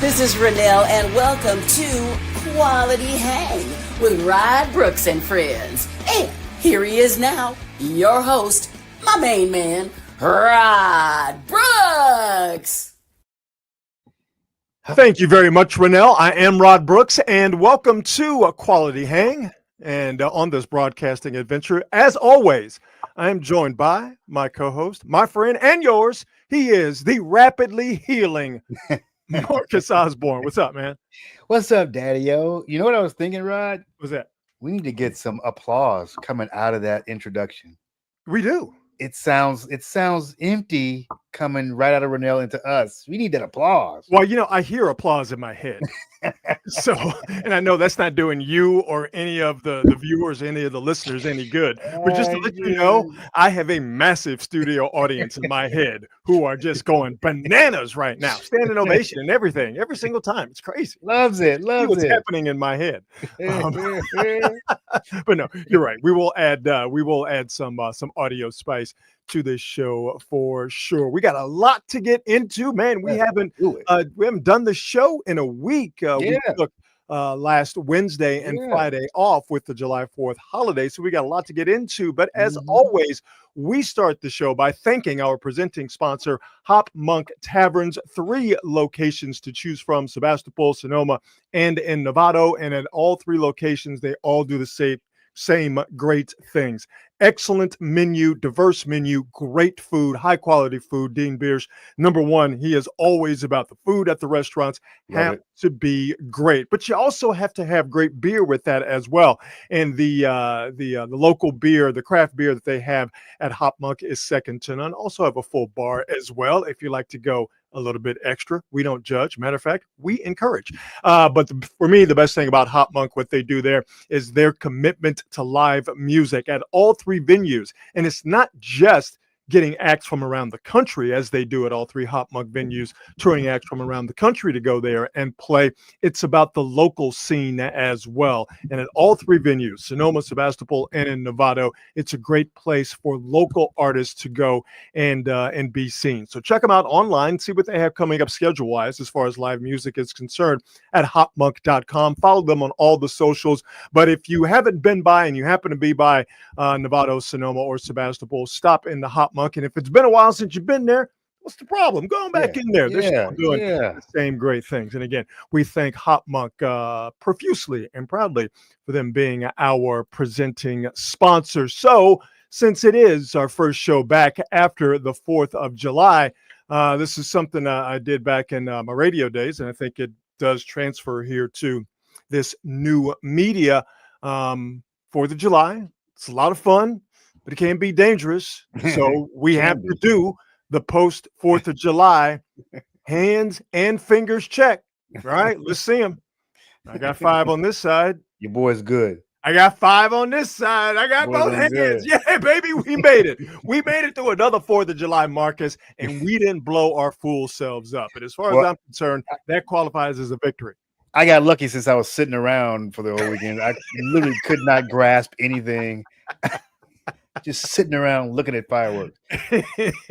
This is Renelle, and welcome to Quality Hang with Rod Brooks and friends. And here he is now, your host, my main man, Rod Brooks. Thank you very much, Renelle. I am Rod Brooks, and welcome to Quality Hang. And on this broadcasting adventure, as always, I am joined by my co-host, my friend, and yours. He is the rapidly healing Marcus Osborne. What's up, man? What's up, Daddy-O? You know what I was thinking, Rod? What's that? We need to get some applause coming out of that introduction. We do. It sounds empty coming right out of Renelle into us. We need that applause. Well, you know, I hear applause in my head. So, and I know that's not doing you or any of the viewers, any of the listeners any good. But just to let you know, I have a massive studio audience in my head who are just going bananas right now. Standing ovation and everything, every single time. It's crazy. Loves it. See what's happening in my head. But no, you're right. We will add some audio spice to this show for sure. We got a lot to get into, man. We haven't done the show in a week. We took last Wednesday and Friday off with the July 4th holiday, so we got a lot to get into. But as always, we start the show by thanking our presenting sponsor, Hop Monk Taverns. 3 locations to choose from: Sebastopol, Sonoma, and in Novato. And at all 3 locations, they all do the same great things. Excellent menu, diverse menu, great food, high quality food. Dean Biersch, number one, he is always about the food at the restaurants. Have to be great, but you also have to have great beer with that as well. And the local beer, the craft beer that they have at Hop Monk is second to none. Also have a full bar as well if you like to go a little bit extra. We don't judge. Matter of fact, we encourage. But for me, the best thing about Hop Monk, what they do there, is their commitment to live music at all 3 venues. And it's not just getting acts from around the country, as they do at all 3 Hop Monk venues, touring acts from around the country to go there and play. It's about the local scene as well. And at all 3 venues, Sonoma, Sebastopol, and in Novato, it's a great place for local artists to go and be seen. So check them out online, see what they have coming up schedule-wise as far as live music is concerned at hopmonk.com. Follow them on all the socials. But if you haven't been by and you happen to be by Novato, Sonoma, or Sebastopol, stop in the Hop Monk. And if it's been a while since you've been there, what's the problem? Going back in there. They're still doing the same great things. And again, we thank Hop Monk profusely and proudly for them being our presenting sponsor. So since it is our first show back after the 4th of July, this is something I did back in my radio days, and I think it does transfer here to this new media. 4th of July, it's a lot of fun, but it can be dangerous. So we have to do the post 4th of July hands and fingers check. All right, let's see them. I got 5 on this side. Your boy's good. I got 5 on this side. I got both hands. Good. Yeah, baby, we made it. We made it through another 4th of July, Marcus, and we didn't blow our fool selves up. And as far as I'm concerned, that qualifies as a victory. I got lucky since I was sitting around for the whole weekend. I literally could not grasp anything. Just sitting around looking at fireworks.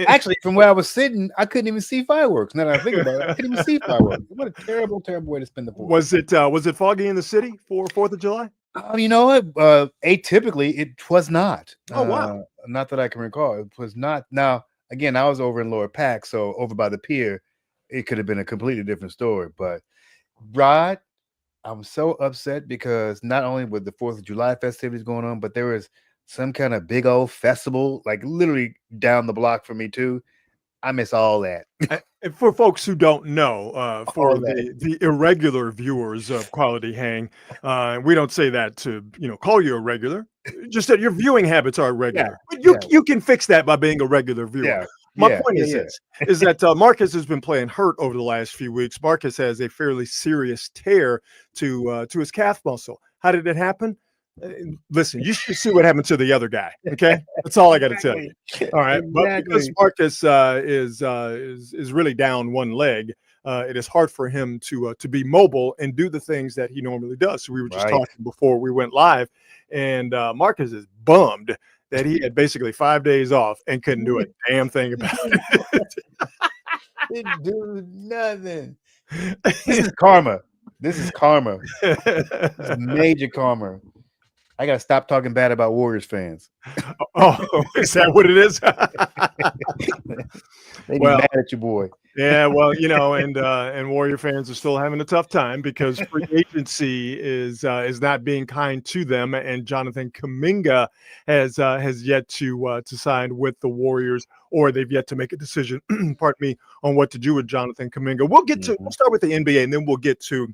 Actually, from where I was sitting, I couldn't even see fireworks. Now that I think about it, I couldn't even see fireworks. What a terrible, terrible way to spend the 4th. Was it foggy in the city for 4th of July? You know what? Atypically, it was not. Oh, wow. Not that I can recall. It was not. Now, again, I was over in Lower Pack, so over by the pier, it could have been a completely different story. But, Rod, I'm so upset because not only with the 4th of July festivities going on, but there was some kind of big old festival, like literally down the block from me too. I miss all that. And for folks who don't know, for the irregular viewers of Quality Hang, we don't say that to call you irregular. Just that your viewing habits are irregular. But you can fix that by being a regular viewer. My point is this: is that Marcus has been playing hurt over the last few weeks. Marcus has a fairly serious tear to his calf muscle. How did it happen? Listen, you should see what happened to the other guy. Okay, that's all I got to tell you. All right, but because Marcus is really down one leg, it is hard for him to be mobile and do the things that he normally does. So we were just talking before we went live, and Marcus is bummed that he had basically 5 days off and couldn't do a damn thing about it. Didn't do nothing. This is karma. This is karma. This is major karma. I gotta stop talking bad about Warriors fans. Oh, is that what it is? They be mad at you, boy. Yeah, well, and Warrior fans are still having a tough time because free agency is not being kind to them, and Jonathan Kuminga has yet to sign with the Warriors, or they've yet to make a decision, pardon me, on what to do with Jonathan Kuminga. We'll start with the NBA, and then we'll get to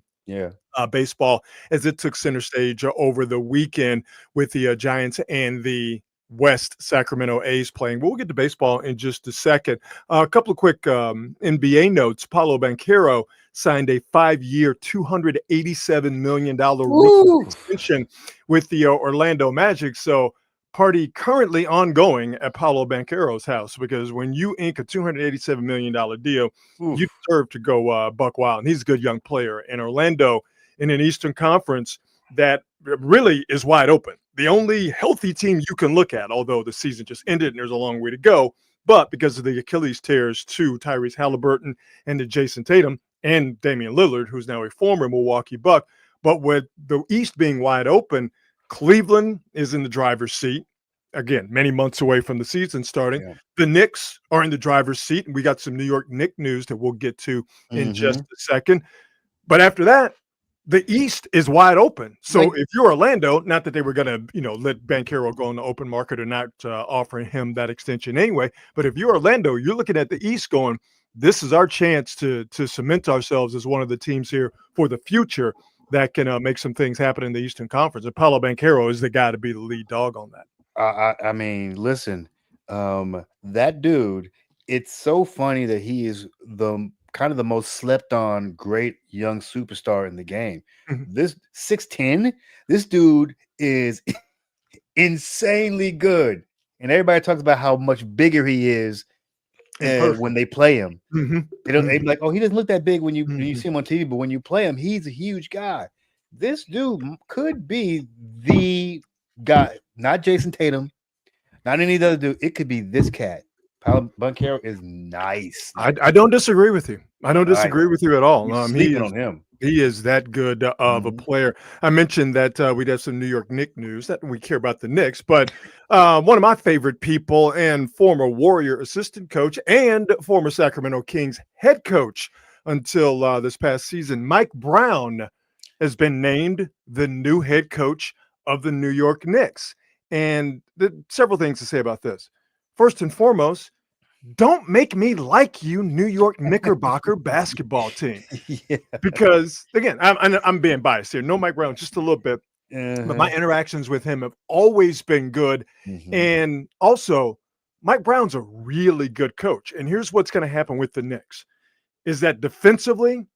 baseball, as it took center stage over the weekend with the Giants and the West Sacramento A's playing. We'll get to baseball in just a second. A couple of quick NBA notes. Paolo Banchero signed a 5-year, $287 million rookie extension with the Orlando Magic. So party currently ongoing at Paolo Banchero's house, because when you ink a $287 million deal, you deserve to go buck wild. And he's a good young player. And Orlando in an Eastern Conference that really is wide open. The only healthy team you can look at, although the season just ended and there's a long way to go, but because of the Achilles tears to Tyrese Halliburton and to Jason Tatum and Damian Lillard, who's now a former Milwaukee Buck. But with the East being wide open, Cleveland is in the driver's seat. Again, many months away from the season starting. Yeah. The Knicks are in the driver's seat, and we got some New York Knicks news that we'll get to in just a second. But after that, the East is wide open. So if you're Orlando, not that they were going to, let Banchero go on the open market or not offering him that extension anyway, but if you're Orlando, you're looking at the East going, this is our chance to cement ourselves as one of the teams here for the future that can make some things happen in the Eastern Conference. And Paolo Banchero is the guy to be the lead dog on that. I mean, listen, that dude, it's so funny that he is the kind of the most slept on great young superstar in the game. This 6'10", this dude is insanely good. And everybody talks about how much bigger he is when they play him. They don't, they be like, oh, he doesn't look that big when you see him on TV, but when you play him, he's a huge guy. This dude could be the guy, not Jason Tatum, not any other dude. It could be this cat. Paolo Banchero is nice. I don't disagree with you. I don't disagree with you at all. Sleeping on him. He is that good of a player. I mentioned that we'd have some New York Knicks news, that we care about the Knicks, but one of my favorite people and former Warrior assistant coach and former Sacramento Kings head coach until this past season, Mike Brown, has been named the new head coach of the New York Knicks. And several things to say about this. First and foremost, don't make me like you, New York Knickerbocker basketball team. Because, again, I'm being biased here. No Mike Brown, just a little bit. But my interactions with him have always been good. And also, Mike Brown's a really good coach. And here's what's going to happen with the Knicks, is that defensively,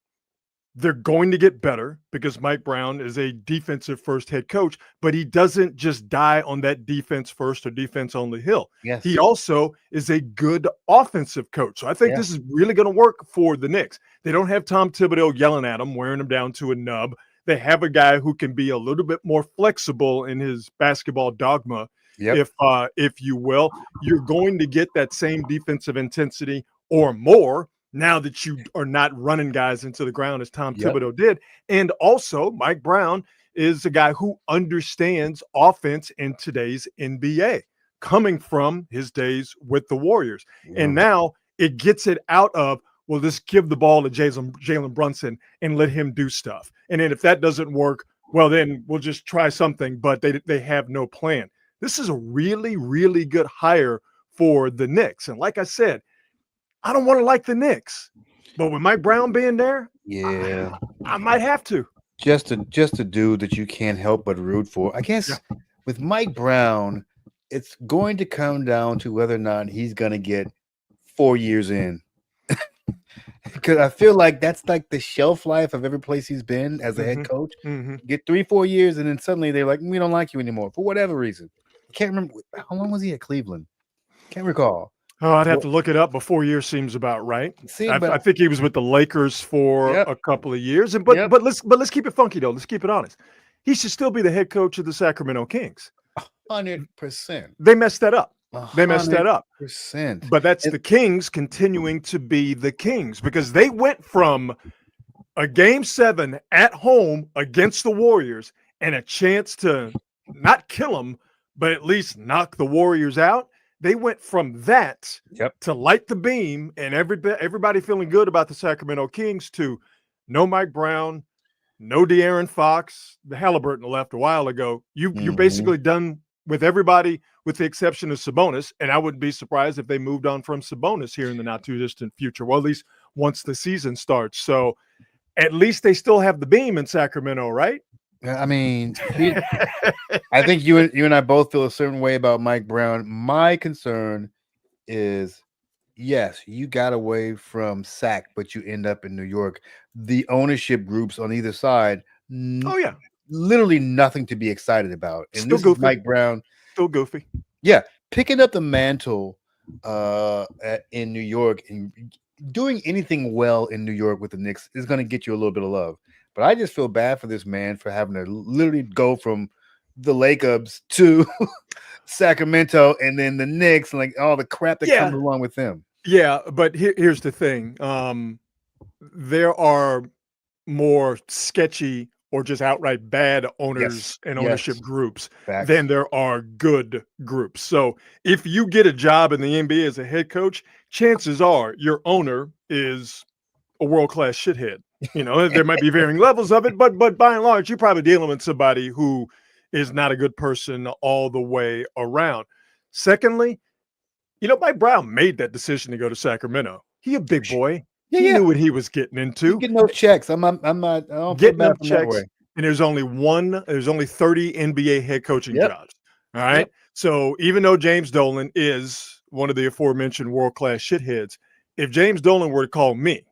they're going to get better because Mike Brown is a defensive first head coach, but he doesn't just die on that defense first or defense only hill. He also is a good offensive coach. So I think this is really going to work for the Knicks. They don't have Tom Thibodeau yelling at them, wearing them down to a nub. They have a guy who can be a little bit more flexible in his basketball dogma, if you will. You're going to get that same defensive intensity or more now that you are not running guys into the ground as Tom Thibodeau did. And also, Mike Brown is a guy who understands offense in today's NBA, coming from his days with the Warriors. And now it gets it out of, well, just give the ball to Jalen Brunson and let him do stuff. And then if that doesn't work, well, then we'll just try something, but they have no plan. This is a really, really good hire for the Knicks. And like I said, I don't want to like the Knicks, but with Mike Brown being there, I might have to. Just a dude that you can't help but root for. I guess with Mike Brown, it's going to come down to whether or not he's going to get 4 years in. Because I feel like that's like the shelf life of every place he's been as a head coach. Get 3-4 years, and then suddenly they're like, we don't like you anymore for whatever reason. I can't remember. How long was he at Cleveland? Can't recall. Oh, I'd have to look it up, but 4 years seems about right. I think he was with the Lakers for a couple of years. And but let's keep it funky though. Let's keep it honest. He should still be the head coach of the Sacramento Kings. 100%. They messed that up. They messed that up. 100%. But that's the Kings continuing to be the Kings, because they went from a game 7 at home against the Warriors and a chance to not kill them, but at least knock the Warriors out. They went from that to light the beam and everybody feeling good about the Sacramento Kings to no Mike Brown, no De'Aaron Fox. The Halliburton left a while ago. You're basically done with everybody with the exception of Sabonis, and I wouldn't be surprised if they moved on from Sabonis here in the not-too-distant future, well, at least once the season starts. So at least they still have the beam in Sacramento, right? I mean, I think you and I both feel a certain way about Mike Brown. My concern is, yes, you got away from Sac, but you end up in New York. The ownership groups on either side, literally nothing to be excited about. And still this goofy. Is Mike Brown. Still goofy. Yeah, picking up the mantle in New York and doing anything well in New York with the Knicks is going to get you a little bit of love. But I just feel bad for this man for having to literally go from the Lakers to Sacramento and then the Knicks and like all the crap that comes along with them. Yeah, but here's the thing. There are more sketchy or just outright bad owners and ownership groups than there are good groups. So if you get a job in the NBA as a head coach, chances are your owner is a world-class shithead. You know, there might be varying levels of it, but by and large, you're probably dealing with somebody who is not a good person all the way around. Secondly, you know, Mike Brown made that decision to go to Sacramento. He a big boy. He knew what he was getting into. Getting those checks. I'm not getting those checks. And there's only 30 NBA head coaching jobs. All right. So even though James Dolan is one of the aforementioned world-class shitheads, if James Dolan were to call me,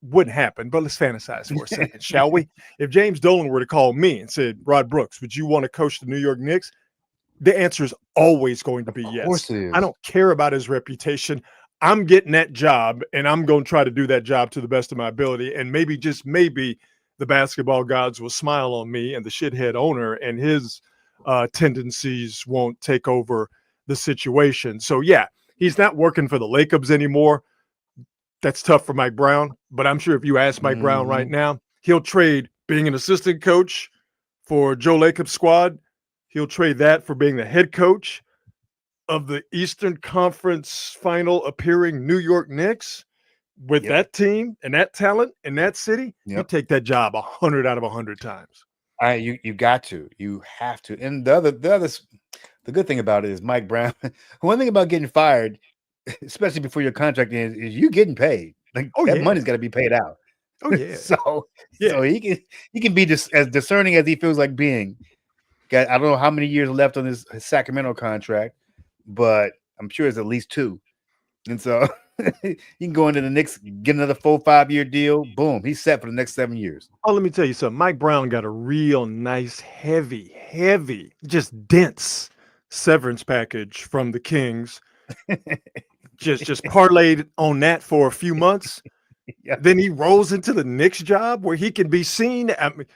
wouldn't happen, but let's fantasize for a second, shall we? If James Dolan were to call me and said, Rod Brooks, would you want to coach the New York Knicks? The answer is always going to be yes. Of course it is. I don't care about his reputation. I'm getting that job, and I'm going to try to do that job to the best of my ability. And maybe, just maybe, the basketball gods will smile on me and the shithead owner and his tendencies won't take over the situation. So, yeah, he's not working for the Lakers anymore. That's tough for Mike Brown, but I'm sure if you ask Mike Brown right now, he'll trade being an assistant coach for Joe Lacob's squad. He'll trade that for being the head coach of the Eastern Conference final appearing New York Knicks with that team and that talent in that city. You take that job 100 out of 100 times. You got to. You have to. And the good thing about it is Mike Brown. One thing about getting fired, especially before your contract ends, is you getting paid. Like that money's got to be paid out. Oh yeah. So he can be just as discerning as he feels like being. I don't know how many years left on his Sacramento contract, but I'm sure it's at least 2. And so you can go into the Knicks, get another 4-5 year deal. Boom, he's set for the next 7 years. Oh, let me tell you something. Mike Brown got a real nice, heavy, just dense severance package from the Kings. just parlayed on that for a few months. Then he rolls into the Knicks job where he can be seen. I mean,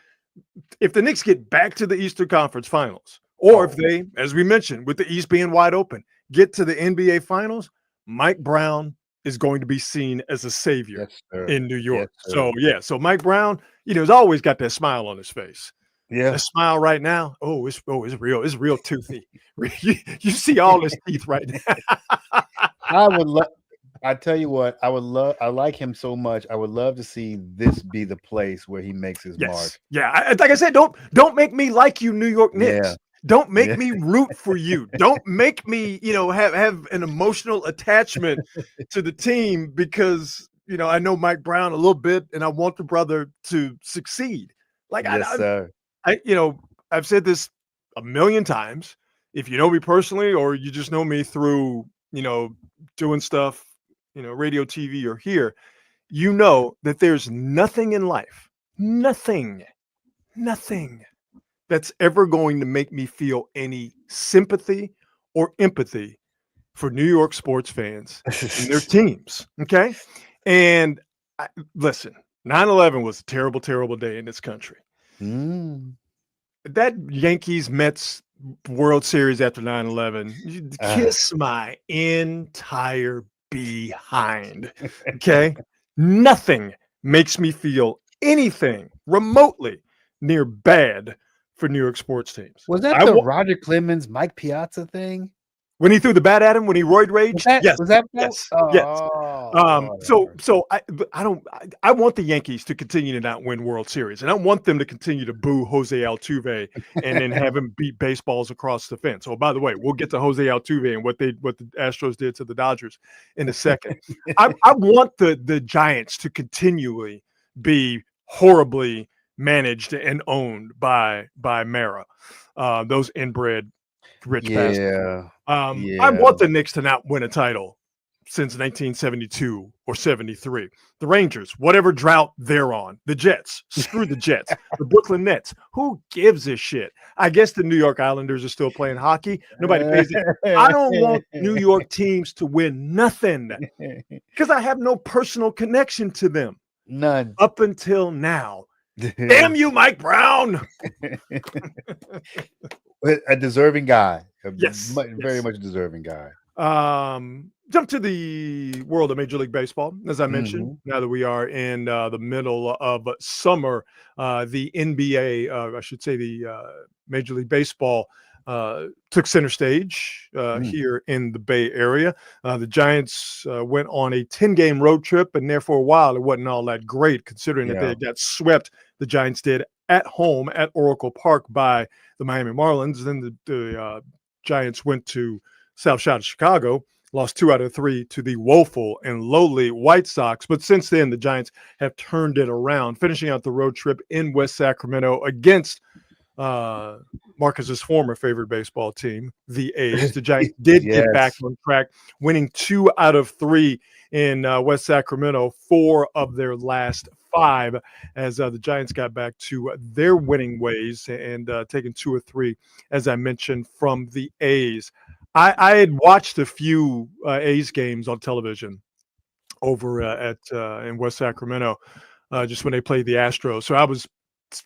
if the Knicks get back to the Eastern Conference Finals, or if they, as we mentioned, with the East being wide open, get to the NBA Finals, Mike Brown is going to be seen as a savior in New York. So Mike Brown, you know, has always got that smile on his face. Yeah, the smile right now. It's real. It's real toothy. You see all his teeth right now. I tell you what, I like him so much. I would love to see this be the place where he makes his mark. Yeah. Like I said, don't make me like you, New York Knicks. Yeah. Don't make me root for you. Don't make me, have an emotional attachment to the team because, I know Mike Brown a little bit and I want the brother to succeed. Like I've said this a million times. If you know me personally or you just know me through, doing stuff, radio, TV, or here, you know that there's nothing in life, nothing that's ever going to make me feel any sympathy or empathy for New York sports fans and their teams. Okay. And listen, 9/11 was a terrible, terrible day in this country. That Yankees-Mets World Series after 9/11, kiss my entire behind. Okay. Nothing makes me feel anything remotely near bad for New York sports teams. Was that the Roger Clemens, Mike Piazza thing? When he threw the bat at him, when he roid raged? Yes. Yes. Oh, So I want the Yankees to continue to not win World Series, and I want them to continue to boo Jose Altuve and then have him beat baseballs across the fence. Oh, by the way, we'll get to Jose Altuve and what the Astros did to the Dodgers in a second. I want the Giants to continually be horribly managed and owned by Mara, those inbred rich bastards. I want the Knicks to not win a title since 1972 or 73. The Rangers, whatever drought they're on. The Jets, screw the Jets. The Brooklyn Nets, who gives a shit? I guess the New York Islanders are still playing hockey. Nobody pays it. I don't want New York teams to win nothing because I have no personal connection to them. None. Up until now. Damn you, Mike Brown. A deserving guy. Yes. Very much deserving guy. Jump to the world of Major League Baseball. As I mentioned, now that we are in the middle of summer, the NBA, I should say the Major League Baseball took center stage here in the Bay Area. The Giants went on a 10-game road trip, and there for a while it wasn't all that great considering that they got swept. The Giants did at home at Oracle Park by the Miami Marlins. Then the Giants went to South Side of Chicago, lost 2 out of 3 to the woeful and lowly White Sox. But since then, the Giants have turned it around, finishing out the road trip in West Sacramento against Marcus's former favorite baseball team, the A's. The Giants did get back on track, winning 2 out of 3 in West Sacramento, 4 of their last 5, as the Giants got back to their winning ways and taking 2 or 3, as I mentioned, from the A's. I had watched a few A's games on television over in West Sacramento, just when they played the Astros. So I was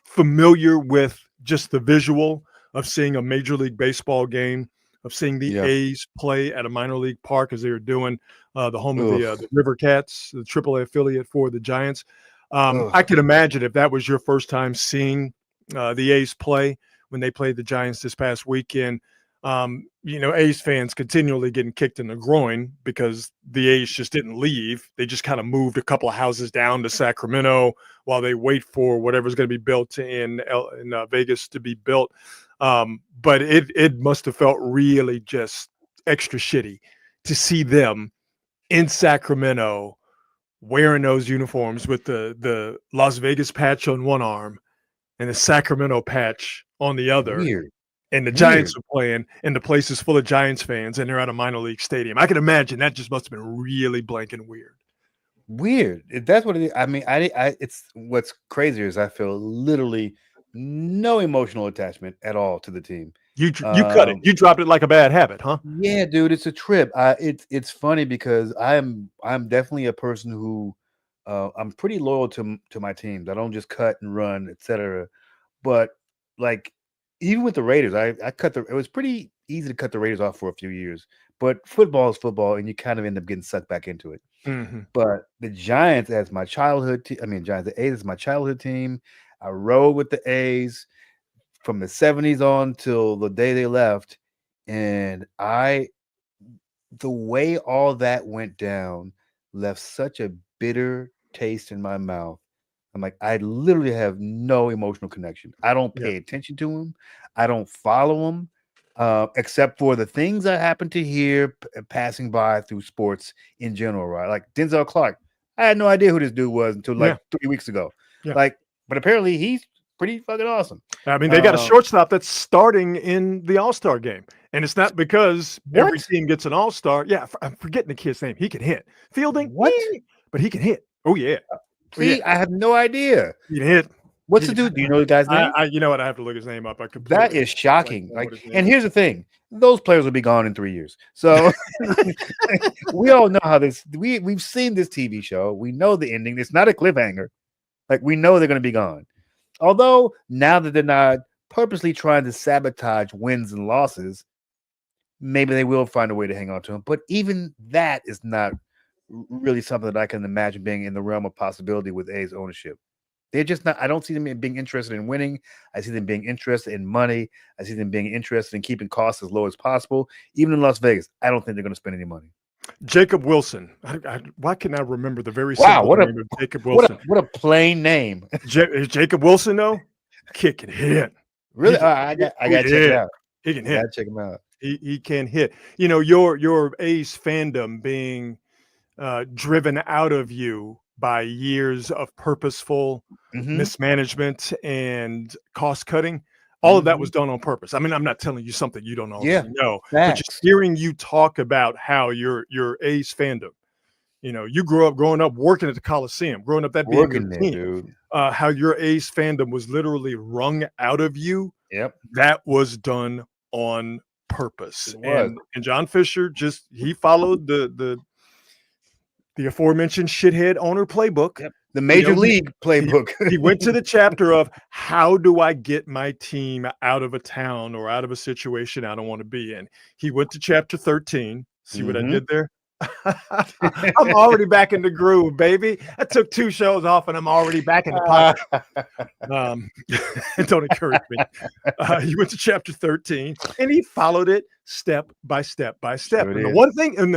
familiar with just the visual of seeing a Major League Baseball game, of seeing the A's play at a minor league park as they were doing the home of the River Cats, the AAA affiliate for the Giants. I can imagine if that was your first time seeing the A's play when they played the Giants this past weekend. A's fans continually getting kicked in the groin because the A's just didn't leave. They just kind of moved a couple of houses down to Sacramento while they wait for whatever's going to be built in Vegas to be built. But it must have felt really just extra shitty to see them in Sacramento wearing those uniforms with the Las Vegas patch on one arm and the Sacramento patch on the other. Weird. And the Giants are playing, and the place is full of Giants fans, and they're at a minor league stadium. I can imagine that just must have been really blank and weird. Weird. That's what it is. I mean, it's what's crazier is I feel literally no emotional attachment at all to the team. You cut it. You dropped it like a bad habit, huh? Yeah, dude. It's a trip. It's funny because I'm definitely a person who I'm pretty loyal to my teams. I don't just cut and run, etc. But like. Even with the Raiders, it was pretty easy to cut the Raiders off for a few years. But football is football, and you kind of end up getting sucked back into it. Mm-hmm. But the Giants as my childhood the A's is my childhood team. I rode with the A's from the 70s on till the day they left. And the way all that went down left such a bitter taste in my mouth. I'm like, I literally have no emotional connection. I don't pay attention to him. I don't follow him, except for the things I happen to hear passing by through sports in general, right? Like Denzel Clark. I had no idea who this dude was until 3 weeks ago. Yeah. But apparently he's pretty fucking awesome. I mean, they got a shortstop that's starting in the All-Star game. And it's not because every team gets an All-Star. Yeah, I'm forgetting the kid's name. He can hit. Fielding, but he can hit. Oh, yeah. See, I have no idea. He can hit. What's the dude? Do you know the guy's name? You know what? I have to look his name up. That is shocking. And here's the thing: those players will be gone in 3 years. So we all know how this. We've seen this TV show. We know the ending. It's not a cliffhanger. Like we know they're going to be gone. Although now that they're not purposely trying to sabotage wins and losses, maybe they will find a way to hang on to him. But even that is not really something that I can imagine being in the realm of possibility with A's ownership. They're just not. I don't see them being interested in winning. I see them being interested in money. I see them being interested in keeping costs as low as possible. Even in Las Vegas, I don't think they're going to spend any money. Jacob Wilson. Why can I remember the very Wow, simple name of Jacob Wilson? What a plain name. Is Jacob Wilson, though? Kick and hit. Really? I got to check it out. He can hit. Check him out. He can hit. You know, your A's fandom being driven out of you by years of purposeful mismanagement and cost cutting. All of that was done on purpose. I mean, I'm not telling you something you don't already know, but just hearing you talk about how your A's fandom, you know, you growing up working at the Coliseum, growing up that being your team, dude. How your A's fandom was literally wrung out of you. Yep, that was done on purpose. And John Fisher he followed the aforementioned shithead owner playbook. Yep. The major league playbook. He went to the chapter of how do I get my team out of a town or out of a situation I don't want to be in. He went to chapter 13. See what I did there? I'm already back in the groove, baby. I took 2 shows off and I'm already back in the pocket. Don't encourage me. He went to chapter 13 and he followed it step by step by step. Sure, and the one thing, and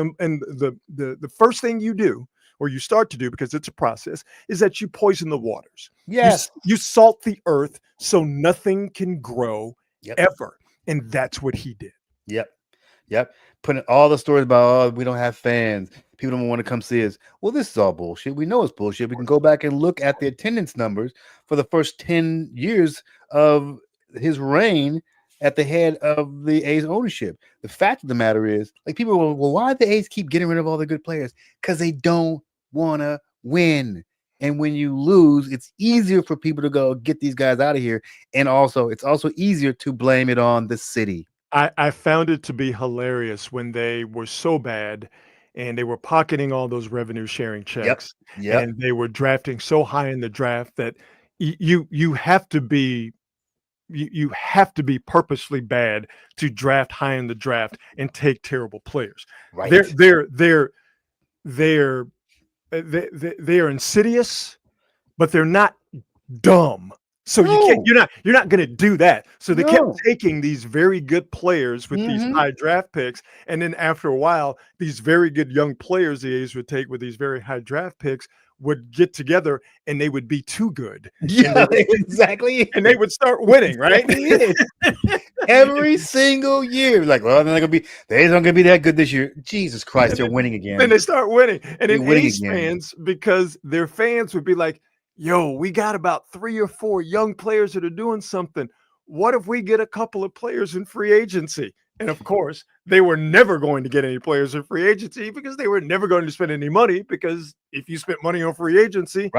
the first thing you do, or you start to do, because it's a process, is that you poison the waters. Yes. You salt the earth so nothing can grow ever. And that's what he did. Yep. Putting all the stories about, we don't have fans. People don't want to come see us. Well, this is all bullshit. We know it's bullshit. We can go back and look at the attendance numbers for the first 10 years of his reign at the head of the A's ownership. The fact of the matter is, like, people are, well, why do the A's keep getting rid of all the good players? Because they don't want to win. And when you lose, it's easier for people to go get these guys out of here. And also, it's also easier to blame it on the city. I found it to be hilarious when they were so bad and they were pocketing all those revenue sharing checks. And they were drafting so high in the draft that you have to be purposely bad to draft high in the draft and take terrible players. Right. They're insidious, but they're not dumb. So you're not going to do that. So they kept taking these very good players with these high draft picks, and then after a while, these very good young players the A's would take with these very high draft picks would get together and they would be too good. Yeah, exactly. And they would start winning, right? Every single year. Like, well, they're not gonna be, the A's aren't gonna be that good this year. Jesus Christ, they're winning again. Then they start winning. And then A's fans, because their fans would be like, yo, we got about 3 or 4 young players that are doing something. What if we get a couple of players in free agency? And of course, they were never going to get any players in free agency because they were never going to spend any money, because if you spent money on free agency,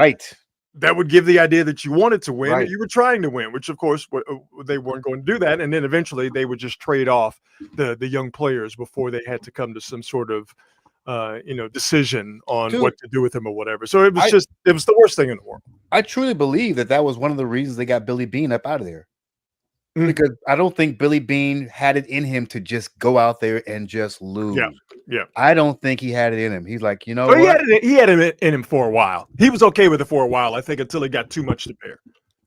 that would give the idea that you wanted to win, you were trying to win, which of course they weren't going to do that. And then eventually they would just trade off the young players before they had to come to some sort of decision on what to do with him or whatever. So it was it was the worst thing in the world. I truly believe that was one of the reasons they got Billy Beane up out of there. Because I don't think Billy Beane had it in him to just go out there and just lose. Yeah. I don't think he had it in him. He's like, you know what? He had it in him for a while. He was okay with it for a while, I think, until he got too much to bear.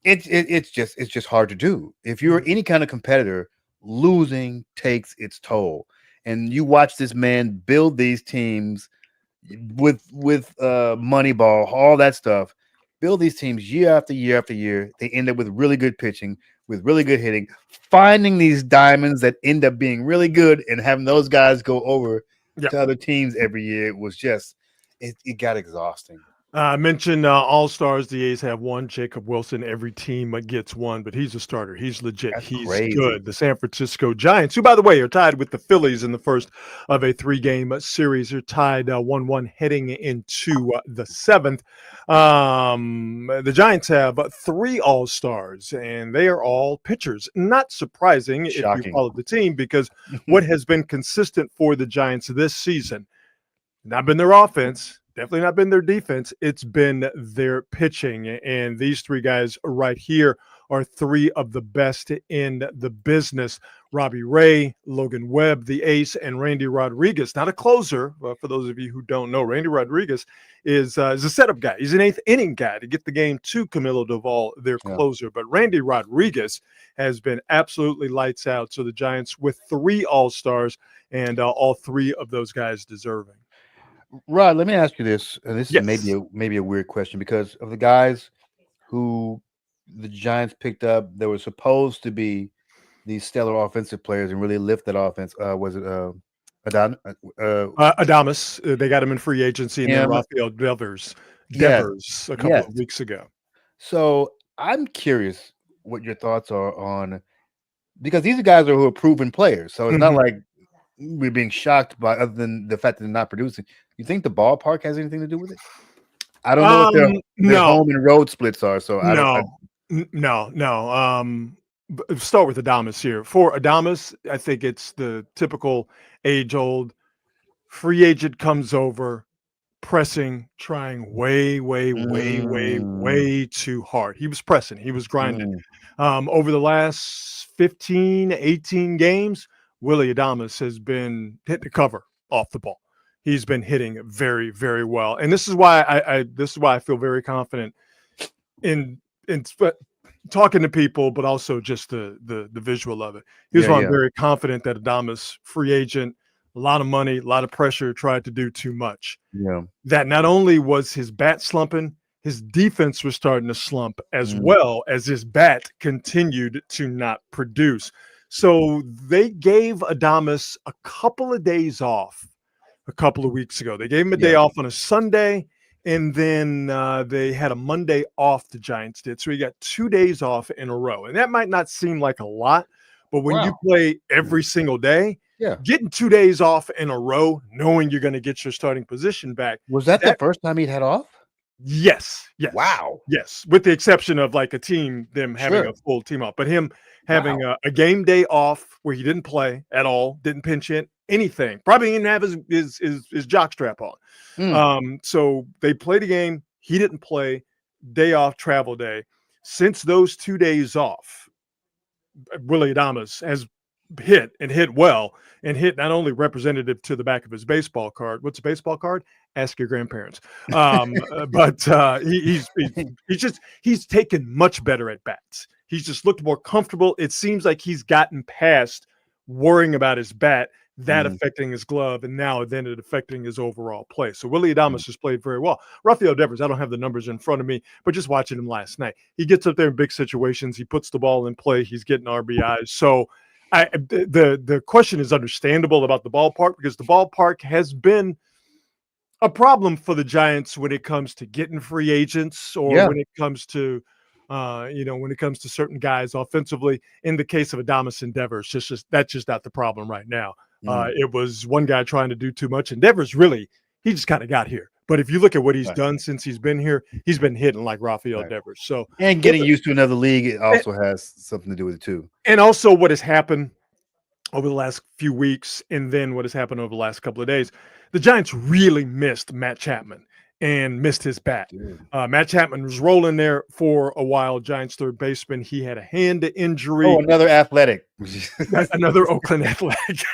It's just hard to do. If you're any kind of competitor, losing takes its toll. And you watch this man build these teams with Moneyball, all that stuff, build these teams year after year after year. They end up with really good pitching, with really good hitting, finding these diamonds that end up being really good and having those guys go over to other teams every year. It was just, it got exhausting. I mentioned All-Stars. The A's have one. Jacob Wilson, every team gets one, but he's a starter. He's legit. He's good. The San Francisco Giants, who, by the way, are tied with the Phillies in the first of a 3-game series, are tied 1-1 heading into the 7th. The Giants have 3 All-Stars, and they are all pitchers. Not surprising if you follow the team, because what has been consistent for the Giants this season, not been their offense, definitely not been their defense. It's been their pitching. And these 3 guys right here are three of the best in the business. Robbie Ray, Logan Webb, the ace, and Randy Rodriguez. Not a closer, for those of you who don't know. Randy Rodriguez is a setup guy. He's an eighth inning guy to get the game to Camilo Doval, their closer. But Randy Rodriguez has been absolutely lights out. So the Giants with 3 All-Stars, and all 3 of those guys deserving. Rod, let me ask you this, and this Yes. is maybe a weird question, because of the guys who the Giants picked up, there were supposed to be these stellar offensive players and really lift that offense. Was it Adames? They got him in free agency, and then Rafael Devers a couple of weeks ago. So I'm curious what your thoughts are on, because these are guys who are proven players. So it's not like we're being shocked by, other than the fact that they're not producing. You think the ballpark has anything to do with it? I don't know what their home and road splits are. So no. Start with Adames here. For Adames, I think it's the typical age-old free agent comes over, pressing, trying way too hard. He was pressing. He was grinding. Over the last 15, 18 games, Willy Adames has been hitting the cover off the ball. He's been hitting very, very well. And this is why I feel very confident in talking to people, but also just the visual of it. Here's why I'm very confident that Adames, free agent, a lot of money, a lot of pressure, tried to do too much. Yeah. That not only was his bat slumping, his defense was starting to slump, as well as his bat continued to not produce. So they gave Adames a couple of days off a couple of weeks ago. They gave him a day off on a Sunday, and then they had a Monday off, the Giants did. So he got 2 days off in a row. And that might not seem like a lot, but when you play every single day, getting 2 days off in a row, knowing you're going to get your starting position back. Was that the first time he'd had off? Yes. Wow. Yes. With the exception of like a team, them having a full team off, but him having a game day off where he didn't play at all, didn't pinch hit, anything. Probably didn't have his jockstrap on. So they played a game. He didn't play. Day off, travel day. Since those 2 days off, Willy Adames has hit well, and hit not only representative to the back of his baseball card. What's a baseball card? Ask your grandparents. But he's taken much better at bats. He's just looked more comfortable. It seems like he's gotten past worrying about his bat, that affecting his glove, and now then it affecting his overall play. So Willy Adames has played very well. Rafael Devers, I don't have the numbers in front of me, but just watching him last night, he gets up there in big situations. He puts the ball in play. He's getting RBIs. So the question is understandable about the ballpark, because the ballpark has been a problem for the Giants when it comes to getting free agents, or when it comes to when it comes to certain guys offensively. In the case of Adames and Devers, that's just not the problem right now. It was one guy trying to do too much, and Devers he just kind of got here. But if you look at what he's done since he's been here, he's been hitting like Rafael Devers. So, and getting used to another league, it also has something to do with it too. And also what has happened over the last few weeks, and then what has happened over the last couple of days, the Giants really missed Matt Chapman and missed his bat. Matt Chapman was rolling there for a while, Giants third baseman. He had a hand injury. Oh, another athletic. Another Oakland Athletic.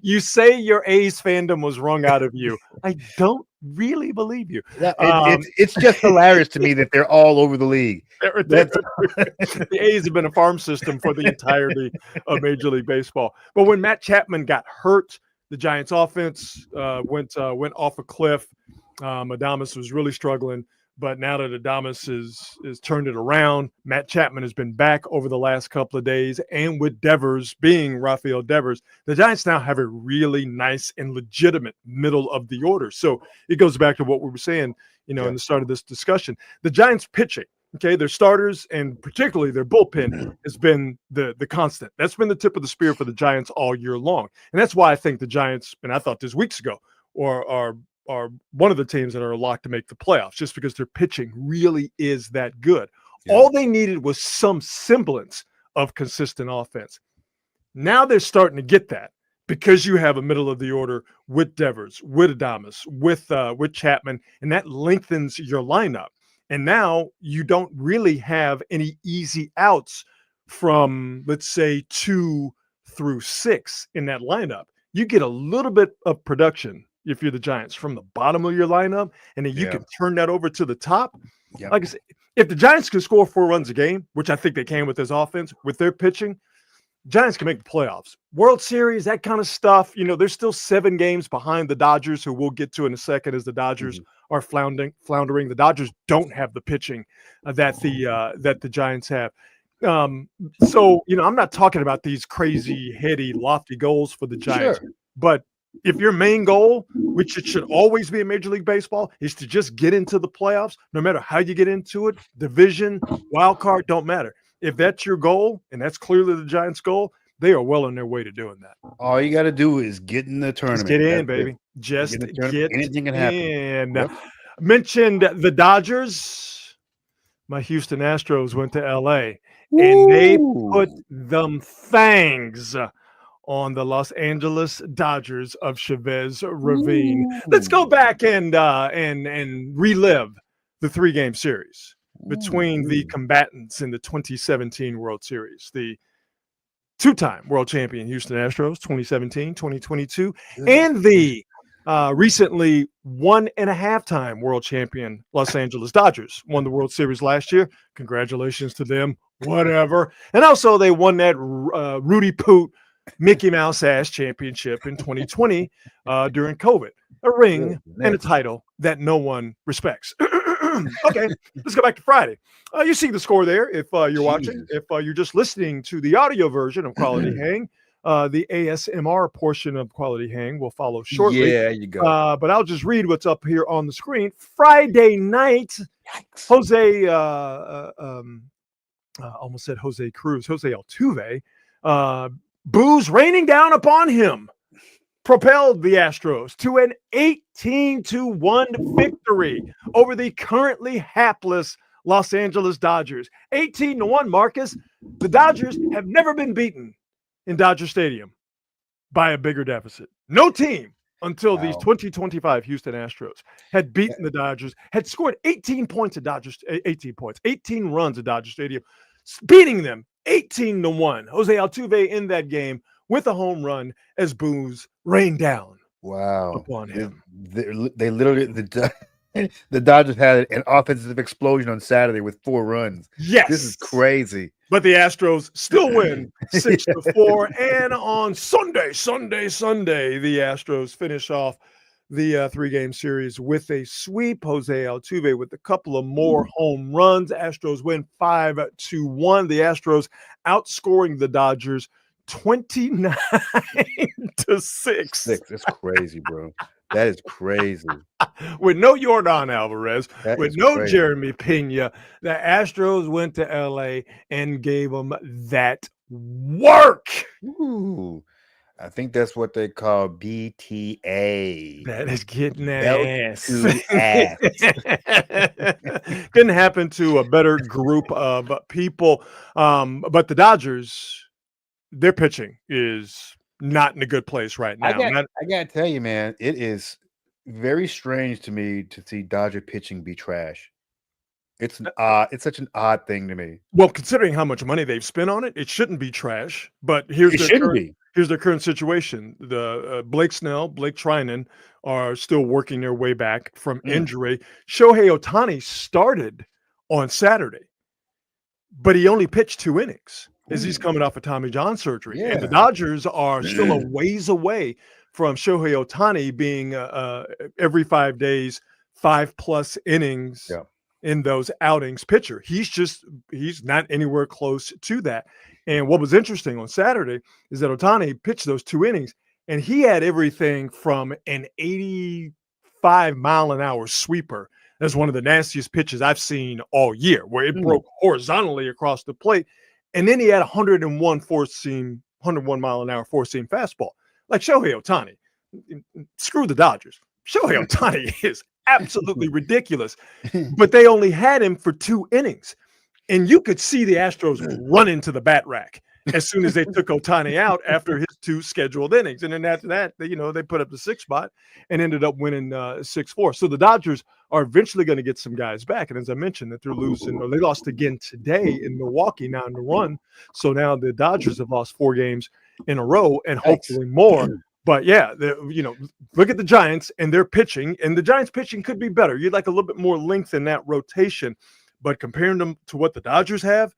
You say your A's fandom was wrung out of you. I don't really believe you. It's just hilarious to me that they're all over the league. The A's have been a farm system for the entirety of Major League Baseball. But when Matt Chapman got hurt, the Giants offense went off a cliff. Adames was really struggling. But now that Adames is turned it around, Matt Chapman has been back over the last couple of days, and with Devers being Rafael Devers, the Giants now have a really nice and legitimate middle of the order. So it goes back to what we were saying, in the start of this discussion. The Giants pitching, their starters and particularly their bullpen has been the constant. That's been the tip of the spear for the Giants all year long, and that's why I think the Giants, and I thought this weeks ago, are one of the teams that are locked to make the playoffs, just because their pitching really is that good. All they needed was some semblance of consistent offense. Now they're starting to get that, because you have a middle of the order with Devers, with Adames, with Chapman, and that lengthens your lineup. And now you don't really have any easy outs from, let's say, 2 through 6 in that lineup. You get a little bit of production if you're the Giants from the bottom of your lineup, and then you can turn that over to the top. Yep. Like I said, if the Giants can score 4 runs a game, which I think they can with this offense, with their pitching, Giants can make the playoffs. World Series, that kind of stuff. They're still 7 games behind the Dodgers, who we'll get to in a second as the Dodgers are floundering. The Dodgers don't have the pitching that the Giants have. So, I'm not talking about these crazy, heady, lofty goals for the Giants, but if your main goal, which it should always be in Major League Baseball, is to just get into the playoffs, no matter how you get into it, division, wild card, don't matter. If that's your goal, and that's clearly the Giants' goal, they are well on their way to doing that. All you got to do is get in the tournament. Just get in, baby. Just get anything can happen. Yep. Mentioned the Dodgers. My Houston Astros went to LA, and they put them fangs on the Los Angeles Dodgers of Chavez Ravine. Let's go back and relive the 3-game series between the combatants in the 2017 World Series. The 2-time world champion Houston Astros, 2017, 2022, and the recently 1.5-time world champion Los Angeles Dodgers. Won the World Series last year. Congratulations to them. Whatever. And also they won that Rudy Poot Mickey Mouse ass championship in 2020 during COVID. A ring and a title that no one respects. Okay, let's go back to Friday. You see the score there if you're watching. If you're just listening to the audio version of Quality Hang, the ASMR portion of Quality Hang will follow shortly. Yeah, you go. But I'll just read what's up here on the screen. Friday night, Jose, almost said Jose Cruz, Jose Altuve, booze raining down upon him, propelled the Astros to an 18-1 victory over the currently hapless Los Angeles Dodgers. 18-1, Marcus. The Dodgers have never been beaten in Dodger Stadium by a bigger deficit. No team until these 2025 Houston Astros had beaten the Dodgers, had scored 18 runs at Dodger Stadium, beating them 18-1. Jose Altuve in that game with a home run as booze rained down upon him. They literally, the Dodgers had an offensive explosion on Saturday with 4 runs. Yes. This is crazy. But the Astros still win 6-4. And on Sunday, the Astros finish off the 3-game series with a sweep. Jose Altuve with a couple of more home runs. Astros win 5-1. The Astros outscoring the Dodgers 29-6. It's crazy, bro. That is crazy. With no Yordan Alvarez, with no Jeremy Pena, the Astros went to LA and gave them that work. Ooh, I think that's what they call BTA. That is getting Belt ass. to ass. Couldn't happen to a better group of people. But the Dodgers, their pitching is not in a good place right now. I gotta tell you, man, it is very strange to me to see Dodger pitching be trash. It's such an odd thing to me. Well, considering how much money they've spent on it, it shouldn't be trash. But here's their current situation. The Blake Snell, Blake Trinan are still working their way back from injury. Shohei Ohtani started on Saturday, but he only pitched 2 innings. As he's coming off of Tommy John surgery. Yeah. And the Dodgers are still a ways away from Shohei Ohtani being every 5 days, 5+ innings in those outings pitcher. He's not anywhere close to that. And what was interesting on Saturday is that Ohtani pitched those 2 innings, and he had everything from an 85-mile-an-hour sweeper. That's one of the nastiest pitches I've seen all year, where it broke horizontally across the plate. And then he had 101 mile-an-hour four-seam fastball. Like Shohei Ohtani. Screw the Dodgers. Shohei Ohtani is absolutely ridiculous. But they only had him for 2 innings. And you could see the Astros run into the bat rack as soon as they took Ohtani out after his 2 scheduled innings. And then after that, they put up the 6th spot and ended up winning 6-4. So the Dodgers are eventually going to get some guys back. And as I mentioned, that they're losing, or they lost again today in Milwaukee now in the run. So now the Dodgers have lost 4 games in a row and hopefully more. But yeah, look at the Giants and their pitching, and the Giants pitching could be better. You'd like a little bit more length in that rotation, but comparing them to what the Dodgers have,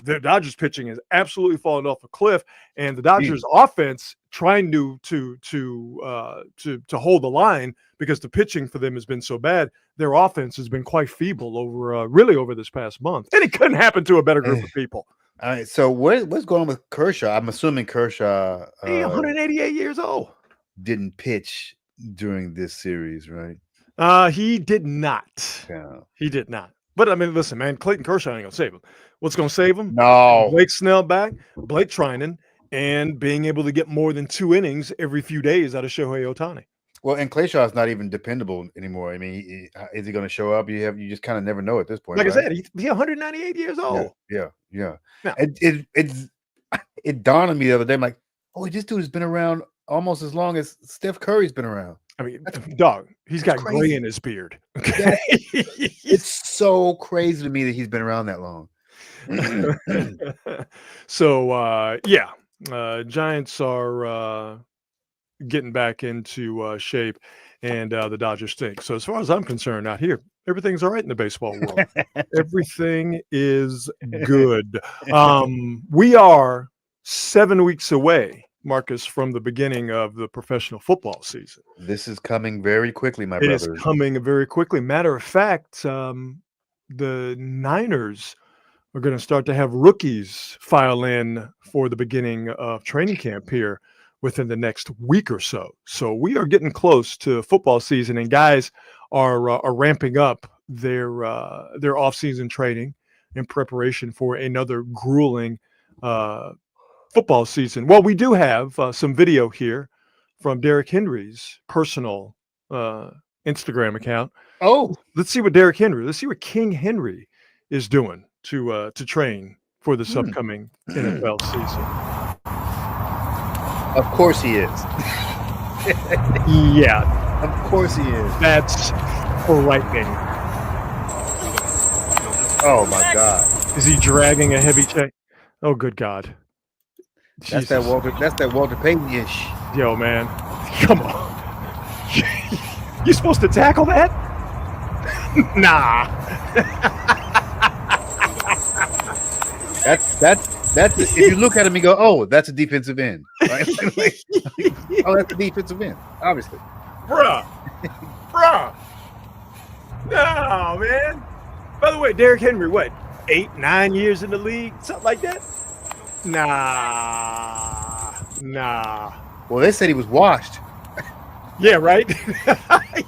the Dodgers pitching has absolutely fallen off a cliff, and the Dodgers offense trying to hold the line because the pitching for them has been so bad. Their offense has been quite feeble over this past month, and it couldn't happen to a better group of people. All right, so what's going on with Kershaw? I'm assuming Kershaw, 188 years old, didn't pitch during this series, right? He did not. Yeah. He did not. But I mean, listen, man, Clayton Kershaw ain't gonna save him. What's gonna save him? No. Blake Snell back, Blake Trinan, and being able to get more than 2 innings every few days out of Shohei Ohtani. Well, and Kershaw is not even dependable anymore. I mean, is he going to show up? You just kind of never know at this point. Like right? I said, he's 198 years old. Yeah. Yeah. It dawned on me the other day. I'm like, oh, this dude has been around almost as long as Steph Curry's been around. I mean, dog, he's got crazy. gray in his beard. Okay? It's so crazy to me that he's been around that long. So, Giants are getting back into shape, and the Dodgers stink. So as far as I'm concerned out here, everything's all right in the baseball world. Everything is good. We are 7 weeks away, Marcus, from the beginning of the professional football season. This is coming very quickly, my brother. It is coming very quickly. Matter of fact, the Niners are going to start to have rookies file in for the beginning of training camp here within the next week or so. So we are getting close to football season, and guys are ramping up their off-season training in preparation for another grueling football season. Well, we do have some video here from Derrick Henry's personal Instagram account. Oh, let's see what King Henry is doing to train for this upcoming NFL season. Of course he is. Yeah. Of course he is. That's frightening. Oh my God. Is he dragging a heavy check? Oh, good God. That's that Walter Payton-ish. Yo, man. Come on. You supposed to tackle that? Nah. That's if you look at him, you go, oh, that's a defensive end. Right? Oh, that's a defensive end, obviously. Bruh. No, man. By the way, Derrick Henry, what, 8-9 years in the league? Something like that? Nah. Well, they said he was washed. Yeah, right?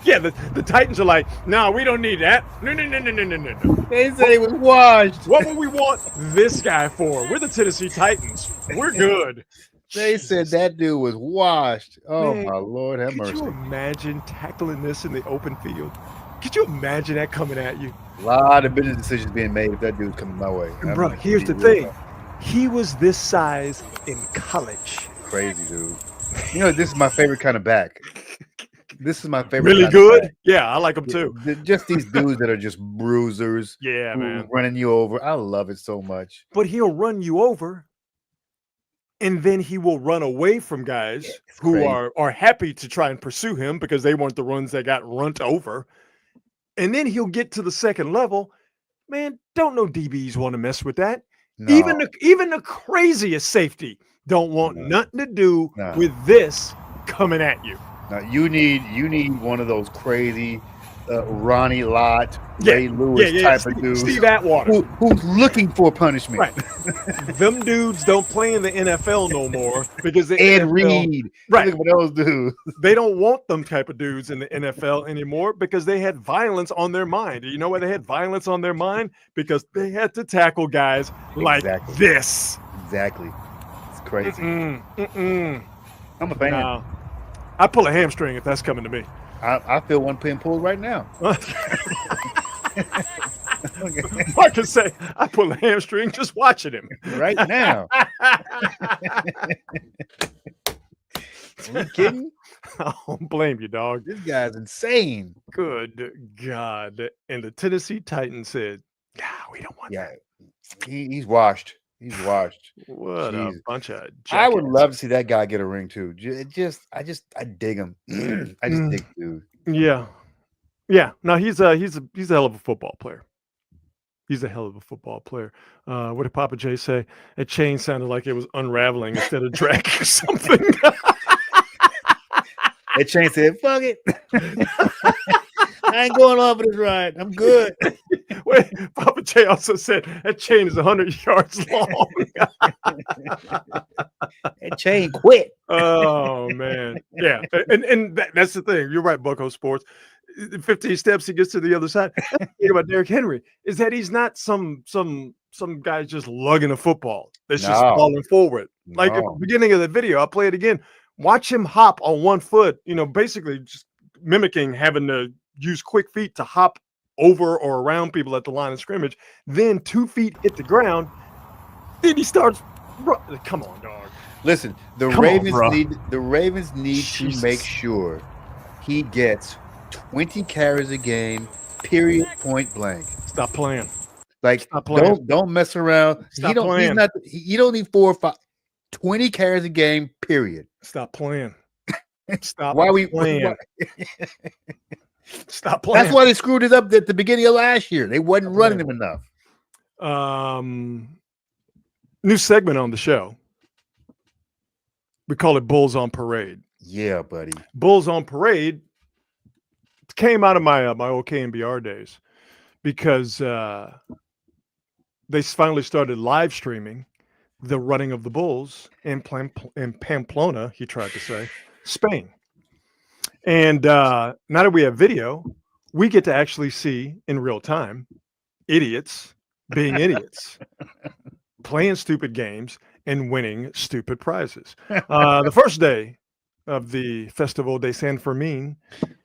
Yeah, the Titans are like, no, we don't need that. No. They said he was washed. What would we want this guy for? We're the Tennessee Titans. We're good. They said that dude was washed. Oh, man, my Lord, have mercy. Could you imagine tackling this in the open field? Could you imagine that coming at you? A lot of business decisions being made if that dude's coming my way. Bro, here's the thing. He was this size in college. Crazy, dude. You know, this is my favorite kind of back. This is my favorite. Really kind good? Of back. Yeah, I like them too. Just these dudes that are just bruisers. Yeah, man. Running you over. I love it so much. But he'll run you over, and then he will run away from guys who are happy to try and pursue him because they weren't the ones that got run over. And then he'll get to the second level. Man, don't no DBs want to mess with that. No. Even the craziest safety don't want nothing to do with this coming at you. Now you need one of those crazy Ronnie Lott, Ray Lewis type of dudes. Steve Atwater. Who's looking for punishment. Right. Them dudes don't play in the NFL no more because the Ed NFL, Reed. Right. Look at those dudes. They don't want them type of dudes in the NFL anymore because they had violence on their mind. You know why they had violence on their mind? Because they had to tackle guys like this. Exactly. It's crazy. I'm a fan. No. I pull a hamstring if that's coming to me. I feel one being pulled right now. Marcus say, I pull a hamstring just watching him. Right now. Are you kidding? I don't blame you, dog. This guy's insane. Good God. And the Tennessee Titans said, nah, we don't want that. He's washed. He's washed. What a bunch of jackasses. I would love to see that guy get a ring too. I dig him. I just dig dude. Yeah. Yeah. No, he's a hell of a football player. He's a hell of a football player. What did Papa J say? That chain sounded like it was unraveling instead of dragging or something. That chain said, fuck it. I ain't going off of this ride. I'm good. Wait, Papa J also said that chain is 100 yards long. That chain quit. Oh, man. Yeah. And that's the thing. You're right, Bucko Sports. 15 steps, he gets to the other side. The thing about Derrick Henry is that he's not some guy just lugging a football. That's just falling forward. Like at the beginning of the video, I'll play it again. Watch him hop on one foot, basically just mimicking having to use quick feet to hop over or around people at the line of scrimmage. Then 2 feet hit the ground. Then he starts. Come on, dog. Listen, the Ravens need to make sure he gets 20 carries a game, period, point blank. Stop playing. Like, Stop playing. Don't mess around. Stop playing. You don't need 4 or 5. 20 carries a game, period. Stop playing. Stop playing. Stop playing. That's why they screwed it up at the beginning of last year. They wasn't running him enough. New segment on the show. We call it Bulls on Parade. Yeah, buddy. Bulls on Parade came out of my old KNBR days because they finally started live streaming the running of the Bulls in Pamplona, he tried to say, Spain. And now that we have video, we get to actually see in real time idiots being idiots, playing stupid games and winning stupid prizes. The first day of the Festival de San Fermin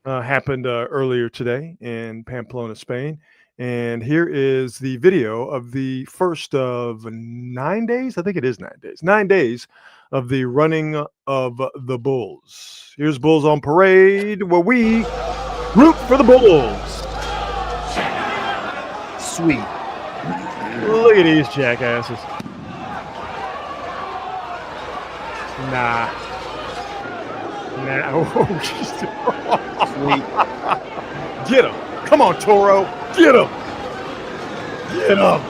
happened earlier today in Pamplona, Spain. And here is the video of the first of 9 days. I think it is 9 days. 9 days of the running of the Bulls. Here's Bulls on Parade, where we root for the Bulls. Sweet. Look at these jackasses. Nah. Oh, Sweet. Get him. Come on, Toro. Get him. Get him.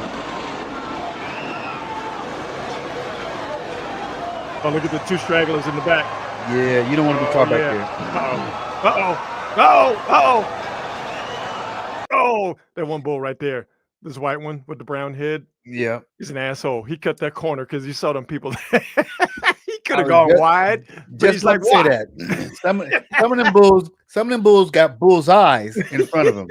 Oh, look at the 2 stragglers in the back. Yeah, you don't want to be caught back there. Oh, that one bull right there. This white one with the brown head. Yeah. He's an asshole. He cut that corner because he saw them people. He could have gone wide. Just like say that. Some of them bulls got bull's eyes in front of them.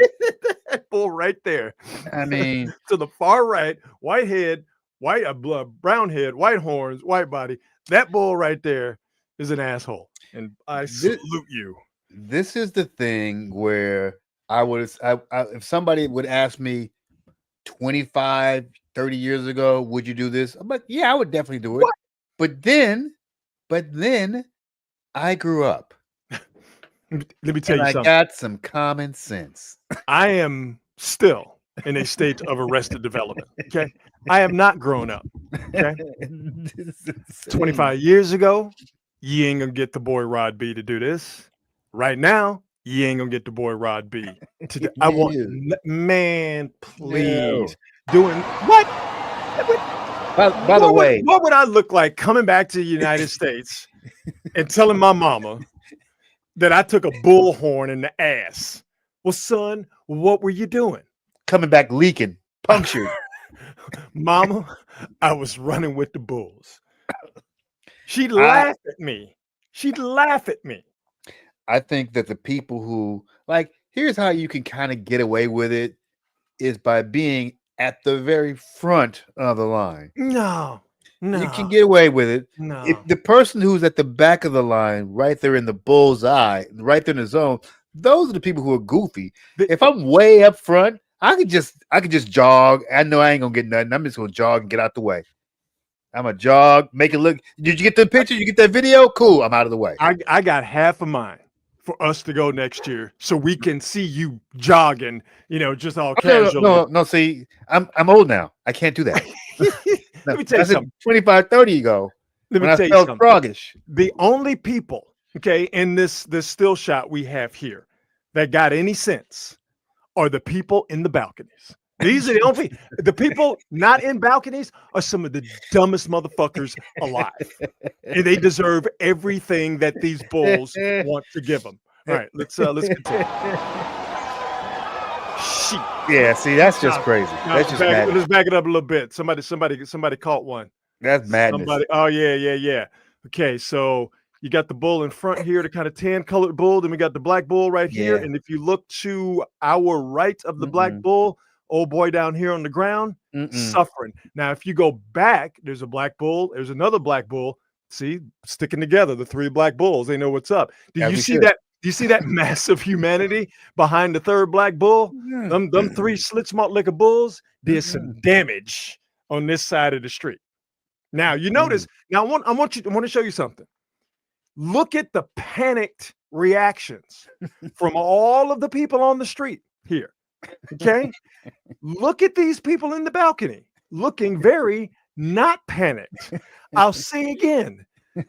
That bull right there. I mean, to the far right, white head, brown head, white horns, white body. That bull right there is an asshole, and I salute you. This is the thing where if somebody would ask me 25, 30 years ago, would you do this? I'm like, yeah, I would definitely do it. What? But then I grew up. Let me tell you something. I got some common sense. I am still in a state of arrested development. Okay. I have not grown up. Okay. 25 years ago, you ain't gonna get the boy Rod B to do this. Right now, you ain't gonna get the boy Rod B to do. I want, man, please. Doing what? By the way, what would I look like coming back to the United States and telling my mama that I took a bullhorn in the ass? Well, son, what were you doing? Coming back leaking, punctured. Mama, I was running with the Bulls. She'd laugh at me. She'd laugh at me. I think that the people who, like, here's how you can kind of get away with it is by being at the very front of the line. No. You can get away with it. No. If the person who's at the back of the line, right there in the bull's eye, right there in the zone, those are the people who are goofy. If I'm way up front, I could just jog. I know I ain't gonna get nothing. I'm just gonna jog and get out the way. I'm a jog, make it look. Did you get the picture? You get that video? Cool. I'm out of the way. I got half of mine for us to go next year, so we can see you jogging. Just all casual. No. See, I'm old now. I can't do that. Let me tell you something. 25, 30 ago. Let me tell you something. Froggish. The only people, in this still shot we have here that got any sense are the people in the balconies. These are the people not in balconies are some of the dumbest motherfuckers alive. And they deserve everything that these bulls want to give them. All right, let's continue. Shit. Yeah, see, that's just crazy. That's just madness. Let's back it up a little bit. Somebody caught one. That's madness. Oh, yeah. Okay, so you got the bull in front here, the kind of tan-colored bull. Then we got the black bull right here. And if you look to our right of the black bull, old boy down here on the ground, suffering. Now, if you go back, there's a black bull. There's another black bull. See, sticking together, the three black bulls. They know what's up. Do you see that? Do you see that massive humanity behind the third black bull? Them three Schlitz malt liquor bulls did some damage on this side of the street. Now, you notice. Now, I want to show you something. Look at the panicked reactions from all of the people on the street here. Okay, look at these people in the balcony looking very not panicked. I'll say again,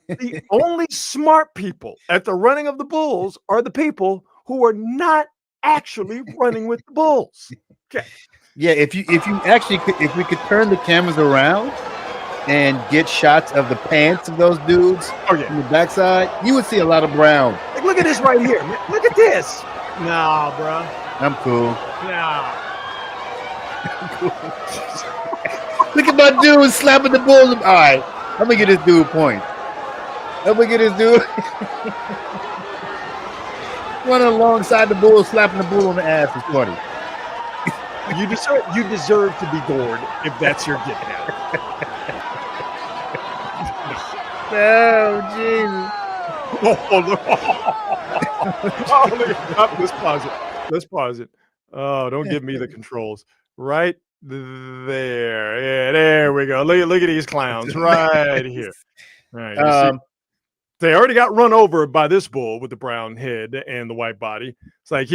the only smart people at the running of the bulls are the people who are not actually running with the bulls. Okay. Yeah, if we could turn the cameras around and get shots of the pants of those dudes on the backside, you would see a lot of brown. Like, look at this right here. Look at this. Nah, bro. I'm cool. Nah. Look at my dude slapping the bull. All right, I'm gonna get this dude a point. I'm gonna get this dude running alongside the bull, slapping the bull on the ass is funny. You deserve to be gored if that's your getting at it. Oh, Jesus. Let's pause it. Oh, don't give me the controls. Right there. Yeah, there we go. Look at these clowns right here. All right. They already got run over by this bull with the brown head and the white body. It's like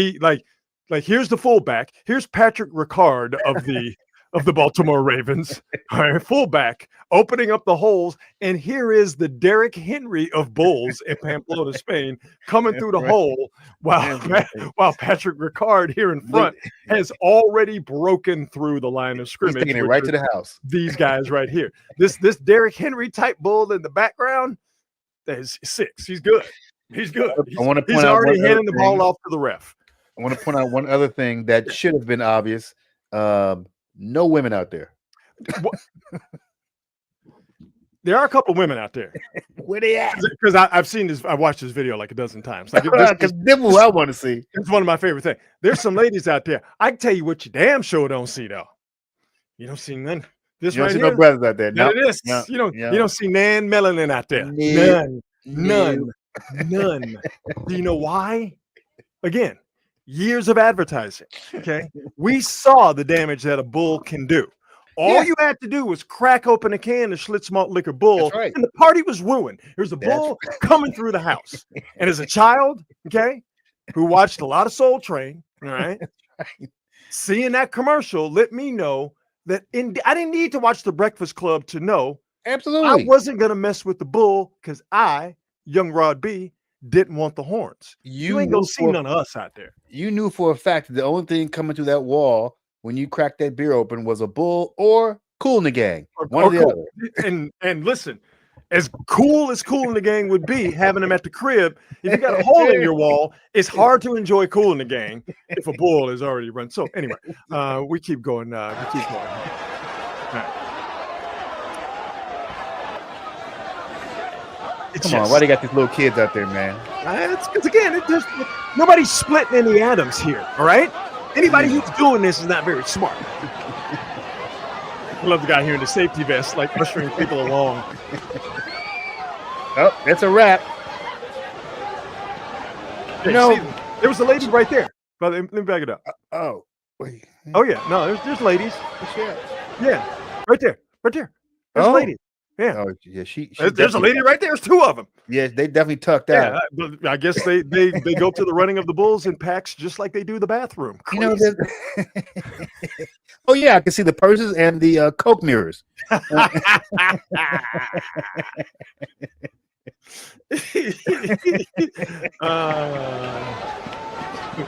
here's the fullback. Here's Patrick Ricard of the Baltimore Ravens. All right, fullback opening up the holes, and here is the Derrick Henry of bulls in Pamplona, Spain, coming through the hole while Patrick Ricard here in front has already broken through the line of scrimmage. He's taking it right to the house. These guys right here. This Derrick Henry type bull in the background, that's 6. He's good. He's good. He's already handing the ball off to the ref. I want to point out one other thing that should have been obvious. No women out there. There are a couple women out there. Where they at? Because I've seen this. I watched this video like a dozen times. Like because nibble, I want to see. It's one of my favorite things. There's some ladies out there. I can tell you what you damn sure don't see though. You don't see none. This you right don't see here. No brothers out there. No, this. No, you don't see nan melanin out there. None. Do you know why? Again, years of advertising. Okay, we saw the damage that a bull can do. All you had to do was crack open a can of Schlitz malt liquor bull, and the party was ruined. There's a bull coming through the house. And as a child, who watched a lot of Soul Train, all right, seeing that commercial let me know that I didn't need to watch The Breakfast Club to know absolutely I wasn't going to mess with the bull because I, young Rod B, didn't want the horns. You ain't going to see none of us out there. You knew for a fact that the only thing coming through that wall when you cracked that beer open was a bull or Kool in the Gang. One or the other. And listen, as Kool in the Gang would be, having them at the crib, if you got a hole in your wall, it's hard to enjoy Kool in the Gang if a bull is already run. So anyway, we keep going. All right. Come on, why they got these little kids out there, man? It's because again, nobody's splitting any atoms here. All right. Anybody who's doing this is not very smart. I love the guy here in the safety vest, like ushering people along. Oh, that's a wrap. Hey, see, there was a lady right there. But let me back it up. Oh, wait. Oh yeah, no, there's ladies. Where's she at? Yeah, right there. There's a Oh. lady. Yeah, Oh yeah, she there's a definitely- lady right there. There's two of them. Yeah, they definitely tucked Yeah, out. but I guess they go to the running of the bulls in packs just like they do the bathroom. You know, Crazy. oh yeah, I can see the purses and the Coke mirrors.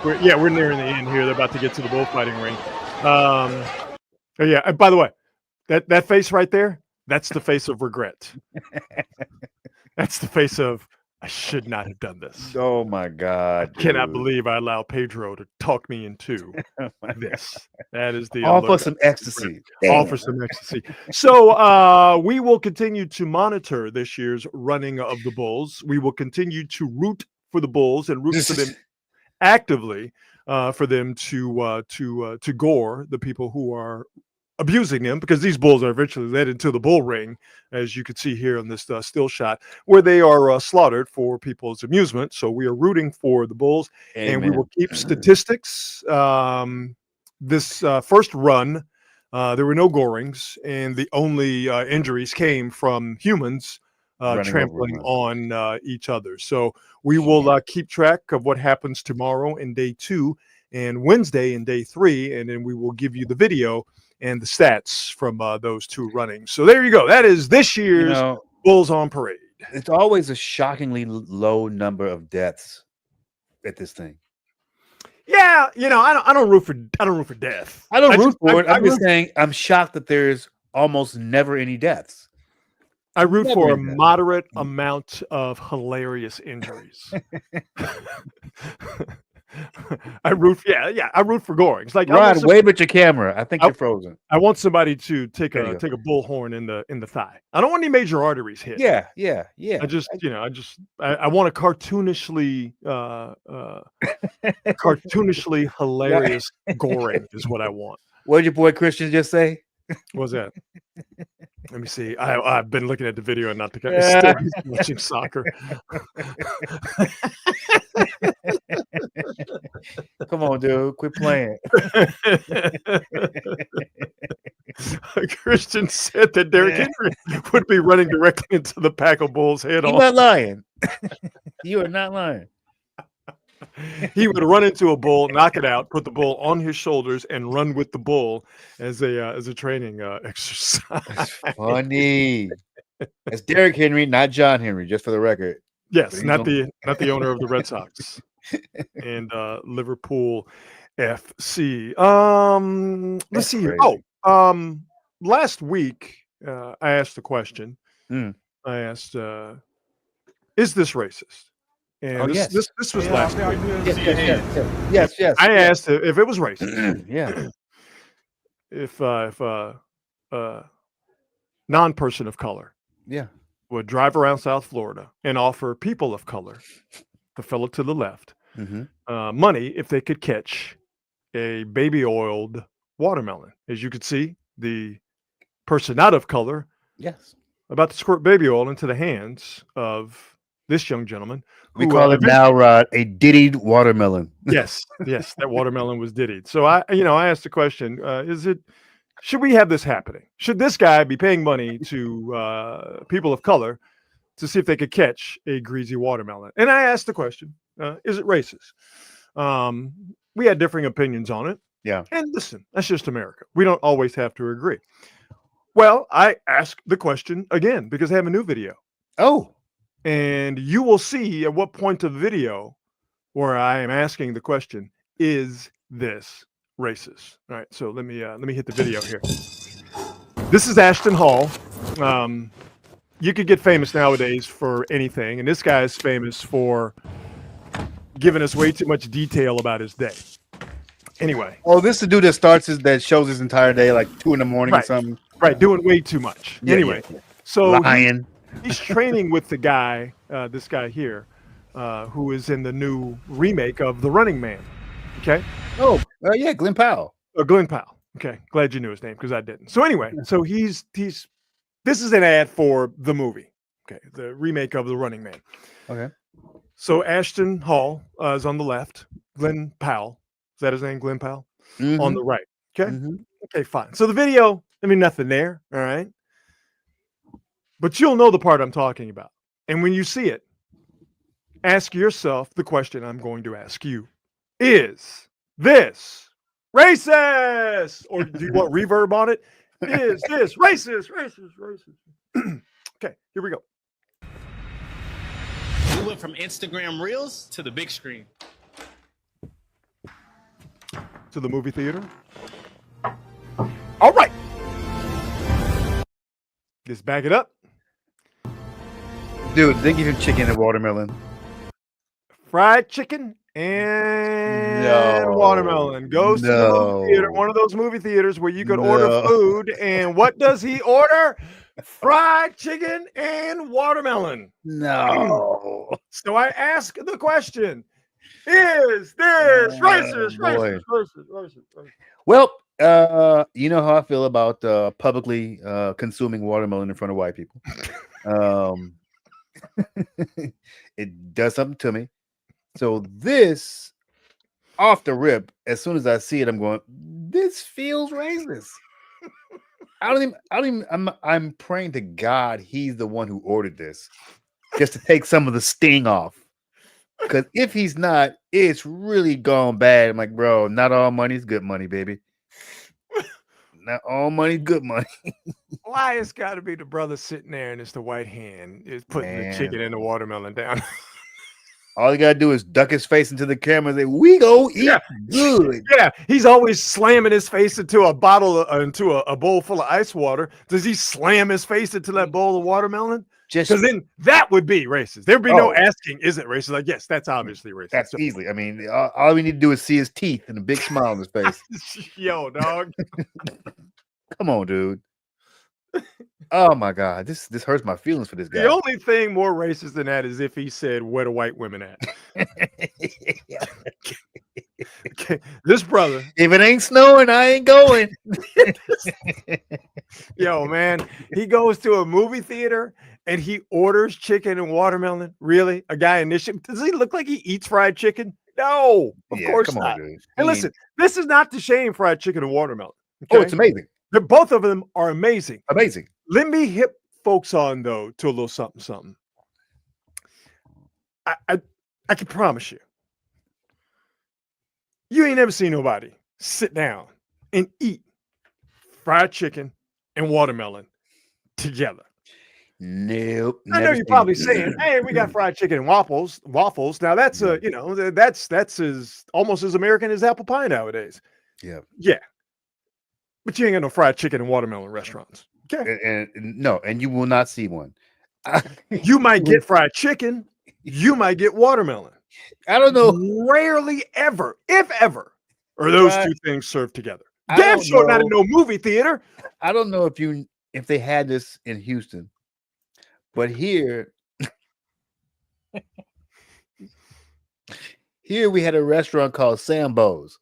We're nearing the end here. They're about to get to the bullfighting ring. Oh yeah. And by the way, that face right there, that's the face of regret. That's the face of I should not have done this. Oh my God! Cannot dude. believe I allowed Pedro to talk me into this. That is the All look for of some ecstasy. all Damn. for some ecstasy. So we will continue to monitor this year's running of the bulls. We will continue to root for the bulls and root for them actively for them to gore the people who are abusing them, because these bulls are eventually led into the bull ring, as you can see here in this still shot, where they are slaughtered for people's amusement. So we are rooting for the bulls, and we will keep statistics. This first run, there were no gorings, and the only injuries came from humans trampling on each other. So we will keep track of what happens tomorrow in day 2 and Wednesday in day 3, and then we will give you the video and the stats from those 2 runnings. So there you go. That is this year's Bulls on Parade. It's always a shockingly low number of deaths at this thing. Yeah, I don't root for death. I don't root for it. I'm just saying I'm shocked that there's almost never any deaths. I root for a moderate amount of hilarious injuries. I root for gorings. Like, Rod, wave at your camera. I think you're frozen. I want somebody to take a bullhorn in the thigh. I don't want any major arteries hit. Yeah. I want a cartoonishly hilarious goring is what I want. What did your boy Christian just say? What was that? Let me see. I've been looking at the video and not the guy. He's watching soccer. Come on, dude. Quit playing. Christian said that Derrick Henry would be running directly into the pack of bulls head on. You're not lying. You are not lying. He would run into a bull, knock it out, put the bull on his shoulders, and run with the bull as a training exercise. That's funny. It's Derrick Henry, not John Henry, just for the record. Yes, not the owner of the Red Sox and Liverpool FC. Let's see here. Oh, last week I asked the question. I asked, "Is this racist?" And this was last week. Yes. I asked if it was racist. Yeah. If non-person of color would drive around South Florida and offer people of color, the fellow to the left, money if they could catch a baby oiled watermelon. As you could see, the person not of color about to squirt baby oil into the hands of this young gentleman. We call it now, Rod, a diddied watermelon. Yes, that watermelon was diddied. So I asked the question: should we have this happening? Should this guy be paying money to people of color to see if they could catch a greasy watermelon? And I asked the question: is it racist? We had differing opinions on it. Yeah. And listen, that's just America. We don't always have to agree. Well, I asked the question again because I have a new video. Oh. And you will see at what point of the video where I am asking the question, is this racist? All right, so let me hit the video here. This is Ashton Hall. You could get famous nowadays for anything, and this guy is famous for giving us way too much detail about his day. Anyway. Oh, this is the dude that shows his entire day like 2 a.m. or something. Right, doing way too much. Yeah, anyway, yeah. So lying. He's training with the guy, this guy here, who is in the new remake of The Running Man. Okay. Oh, yeah, Glenn Powell. Glenn Powell. Okay, glad you knew his name because I didn't. So anyway, so he's this is an ad for the movie. Okay, the remake of The Running Man. Okay. So Ashton Hall is on the left. Glenn Powell, is that his name? Glenn Powell on the right. Okay. Okay, fine. So the video, I mean, nothing there. All right. But you'll know the part I'm talking about. And when you see it, ask yourself the question I'm going to ask you. Is this racist? Or do you want reverb on it? Is this racist? Okay, here we go. We went from Instagram Reels to the big screen. To the movie theater. All right. Just back it up. Dude, they give him chicken and watermelon. Fried chicken and watermelon. Goes to the movie theater, one of those movie theaters where you could order food. And what does he order? Fried chicken and watermelon. No. So I ask the question, is this racist? Well, you know how I feel about publicly consuming watermelon in front of white people. It does something to me. So this, off the rip, as soon as I see it, I'm going, this feels racist. I'm praying to God he's the one who ordered this just to take some of the sting off. Because if he's not, it's really gone bad. I'm like, bro, not all money's good money, baby. Not all money, good money. Why it's got to be the brother sitting there and it's the white hand is putting the chicken and the watermelon down. All you gotta do is duck his face into the camera and say, "We go eat good." Yeah, he's always slamming his face into a bottle, into a bowl full of ice water. Does he slam his face into that bowl of watermelon? Because then that would be racist. There'd be no asking, is it racist? Like, yes, that's obviously racist. That's easily. I mean, all we need to do is see his teeth and a big smile on his face. Yo, dog. Come on, dude. Oh my God, this hurts my feelings for this guy. The only thing more racist than that is if he said, "Where the white women at?" Okay. This brother, if it ain't snowing, I ain't going. Yo, man, he goes to a movie theater and he orders chicken and watermelon. Really, a guy in this shit? Does he look like he eats fried chicken? No, of course not. On, and listen, this is not to shame fried chicken and watermelon. Okay? Oh, it's amazing. Both of them are amazing. Amazing. Let me hip folks on though to a little something. I can promise you, you ain't never seen nobody sit down and eat fried chicken and watermelon together. Nope. I know you're probably saying, "Hey, we got fried chicken and waffles." Now that's that's as almost as American as apple pie nowadays. Yeah. But you ain't got no fried chicken and watermelon restaurants. Okay. And you will not see one. You might get fried chicken. You might get watermelon. I don't know. Rarely ever, if ever, are those two things served together. Damn sure not in no movie theater. I don't know if they had this in Houston, but here we had a restaurant called Sambo's.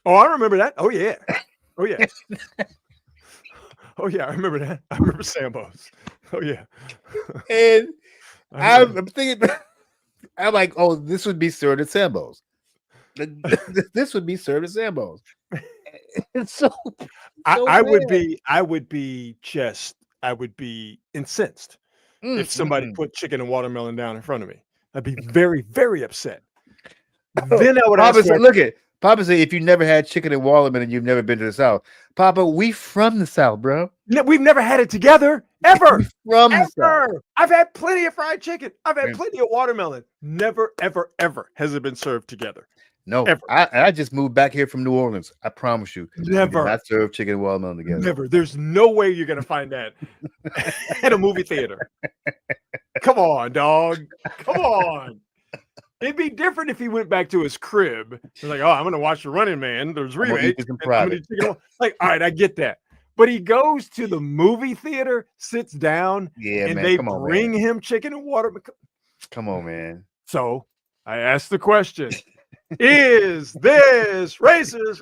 Oh, I remember that. Oh yeah. Oh yeah. Oh yeah, I remember that. I remember Sambo's. Oh yeah. And I'm thinking, I'm like, oh, this would be served at Sambo's. This would be served at Sambo's. It's so I would be incensed if somebody put chicken and watermelon down in front of me. I'd be very, very upset. Then I would look at Papa say, if you never had chicken and watermelon and you've never been to the South, Papa, we from the South, bro. We've never had it together, ever. The South. I've had plenty of fried chicken. I've had plenty of watermelon. Never, ever, ever has it been served together. No, ever. I just moved back here from New Orleans. I promise you. Never. We did not serve chicken and watermelon together. Never. There's no way you're going to find that at a movie theater. Come on, dog. Come on. It'd be different if he went back to his crib. He's like, "Oh, I'm going to watch The Running Man. There's remakes." Like, all right, I get that. But he goes to the movie theater, sits down, and they bring him chicken and water. Come on, man. So I asked the question, is this racist?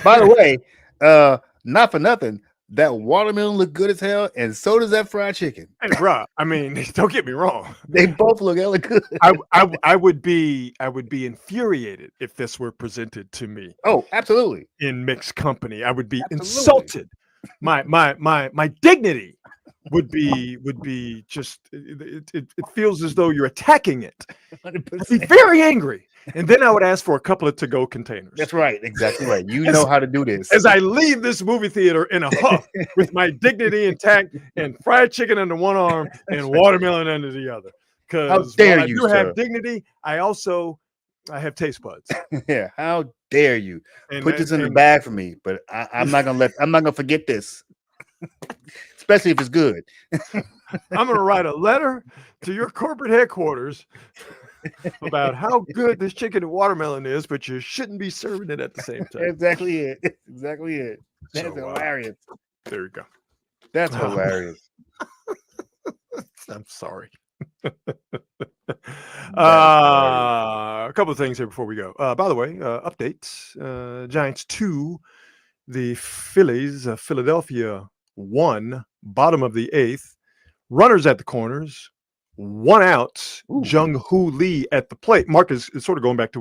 By the way, not for nothing, that watermelon look good as hell, and so does that fried chicken. Hey, bro, I mean, don't get me wrong. They both look hella good. I would be infuriated if this were presented to me Oh, absolutely. in mixed company. I would be Absolutely. insulted. My dignity would be just it feels as though you're attacking it. 100%. I'd be very angry, and then I would ask for a couple of to-go containers. That's right. Exactly right. You know how to do this. As I leave this movie theater in a huff with my dignity intact and fried chicken under one arm and watermelon under the other. Because dare while I you, do have sir. dignity, I have taste buds. Yeah. How dare you And, put this in the and- bag for me? But I'm not gonna forget this. Especially if it's good. I'm going to write a letter to your corporate headquarters about how good this chicken and watermelon is, but you shouldn't be serving it at the same time. Exactly it. Exactly it. That's So, hilarious. There you go. That's hilarious. I'm sorry. A couple of things here before we go. By the way, updates. Giants 2, the Phillies, Philadelphia 1, bottom of the 8th. Runners at the corners, 1 out. Ooh. Jung-Hoo Lee at the plate. Mark is sort of going back to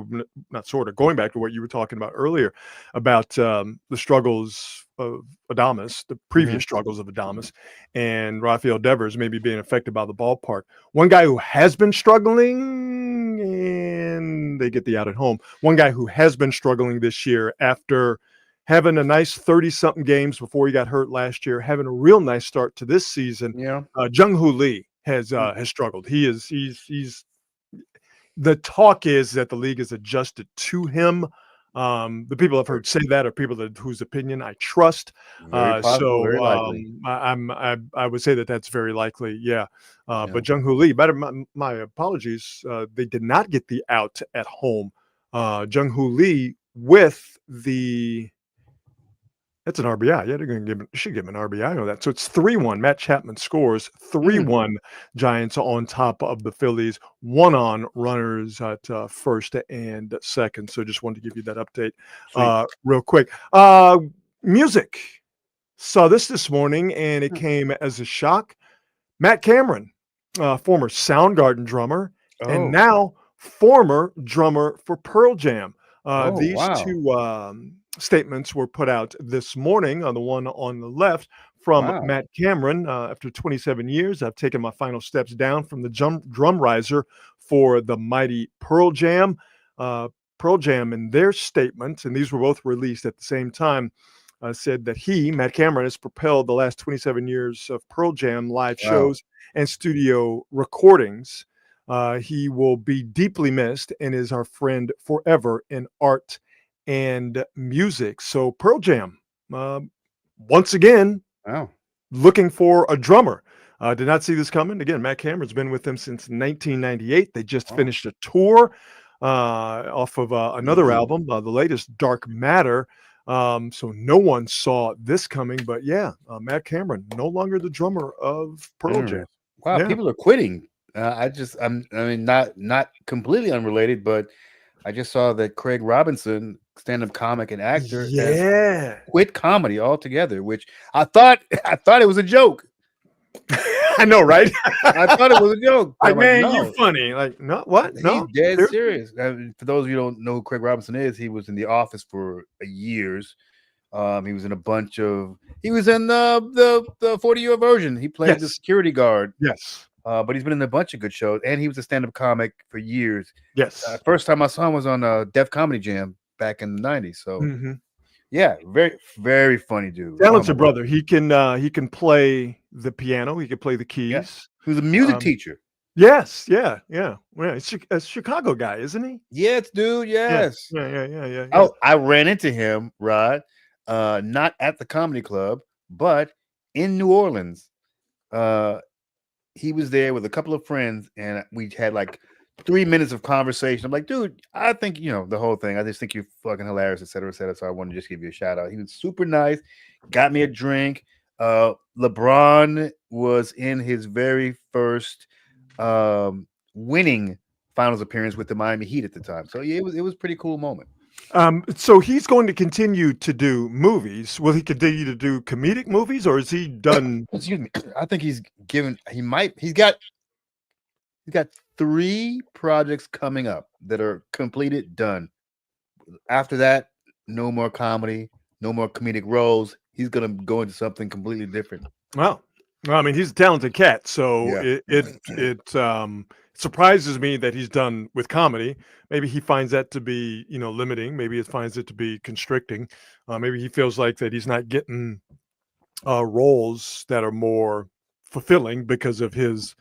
what you were talking about earlier about the struggles of Adames, the previous struggles of Adames, and Rafael Devers maybe being affected by the ballpark. One guy who has been struggling, and they get the out at home. One guy who has been struggling this year after having a nice 30-something games before he got hurt last year, having a real nice start to this season. Yeah. Jung-Hoo Lee has struggled. He's the talk is that the league has adjusted to him. The people I've heard say that are people whose opinion I trust. Very possible, very likely. I would say that's very likely. Yeah. But Jung-Hoo Lee, my apologies. They did not get the out at home. Jung-Hoo Lee with that's an RBI. Yeah, they're going to should give him an RBI on that. So it's 3-1. Matt Chapman scores 3-1. Giants on top of the Phillies. 1 on runners at first and second. So just wanted to give you that update real quick. Music. Saw this morning, and it came as a shock. Matt Cameron, former Soundgarden drummer, and now former drummer for Pearl Jam. These two statements were put out this morning. On the one on the left from Matt Cameron. After 27 years, I've taken my final steps down from the drum riser for the mighty Pearl Jam. Pearl Jam, in their statements, and these were both released at the same time, said that Matt Cameron, has propelled the last 27 years of Pearl Jam live shows and studio recordings. He will be deeply missed and is our friend forever in art and music. So Pearl Jam, once again, looking for a drummer. Did not see this coming. Again, Matt Cameron's been with them since 1998. They just finished a tour off of another album, the latest, Dark Matter. So no one saw this coming, but Matt Cameron, no longer the drummer of Pearl Jam. Wow, people are quitting. I mean, not completely unrelated, but I just saw that Craig Robinson, stand-up comic and actor, has quit comedy altogether, which I thought it was a joke. I know, right? I thought it was a joke. Like, man, you're funny. Like, no, what? No, he's dead serious. For those of you who don't know who Craig Robinson is, he was in The Office for years. He was in a bunch of. He was in the 40-year version. He played the security guard. Yes. But he's been in a bunch of good shows, and he was a stand-up comic for years. Yes. First time I saw him was on Def Comedy Jam back in the 90s. So, very, very funny dude. Talented brother. He can play the piano. He can play the keys. Yes. He was a music teacher. Yes. Yeah. He's a Chicago guy, isn't he? Yes, dude. Yes. Yeah. Oh, I ran into him, Rod, not at the comedy club, but in New Orleans. He was there with a couple of friends, and we had like 3 minutes of conversation. I'm like, dude, I think, the whole thing. I just think you're fucking hilarious, et cetera, et cetera. So I wanted to just give you a shout out. He was super nice, got me a drink. LeBron was in his very first winning finals appearance with the Miami Heat at the time. So yeah, it was a pretty cool moment. So he's going to continue to do movies. Will he continue to do comedic movies, or is he done? Excuse me. I think he's given. He's got 3 projects coming up that are completed, done. After that, no more comedy, no more comedic roles. He's gonna go into something completely different. Well, I mean, he's a talented cat, so Yeah. it surprises me that he's done with comedy. Maybe he finds that to be, limiting. Maybe it finds it to be constricting. Maybe he feels like that he's not getting roles that are more fulfilling because of his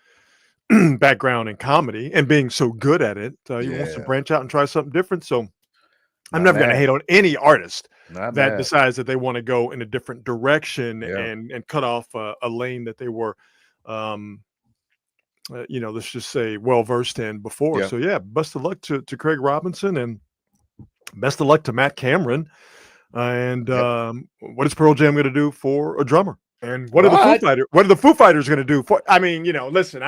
background in comedy and being so good at it. He wants to Yeah. branch out and try something different. So I'm Not never going to mad. hate on any artist Not that bad. decides that they want to go in a different direction Yeah. and cut off a lane that they were, let's just say well versed in before. Yeah. So yeah, best of luck to Craig Robinson and best of luck to Matt Cameron. And what is Pearl Jam going to do for a drummer? And what are the Foo Fighters going to do for? I mean, listen,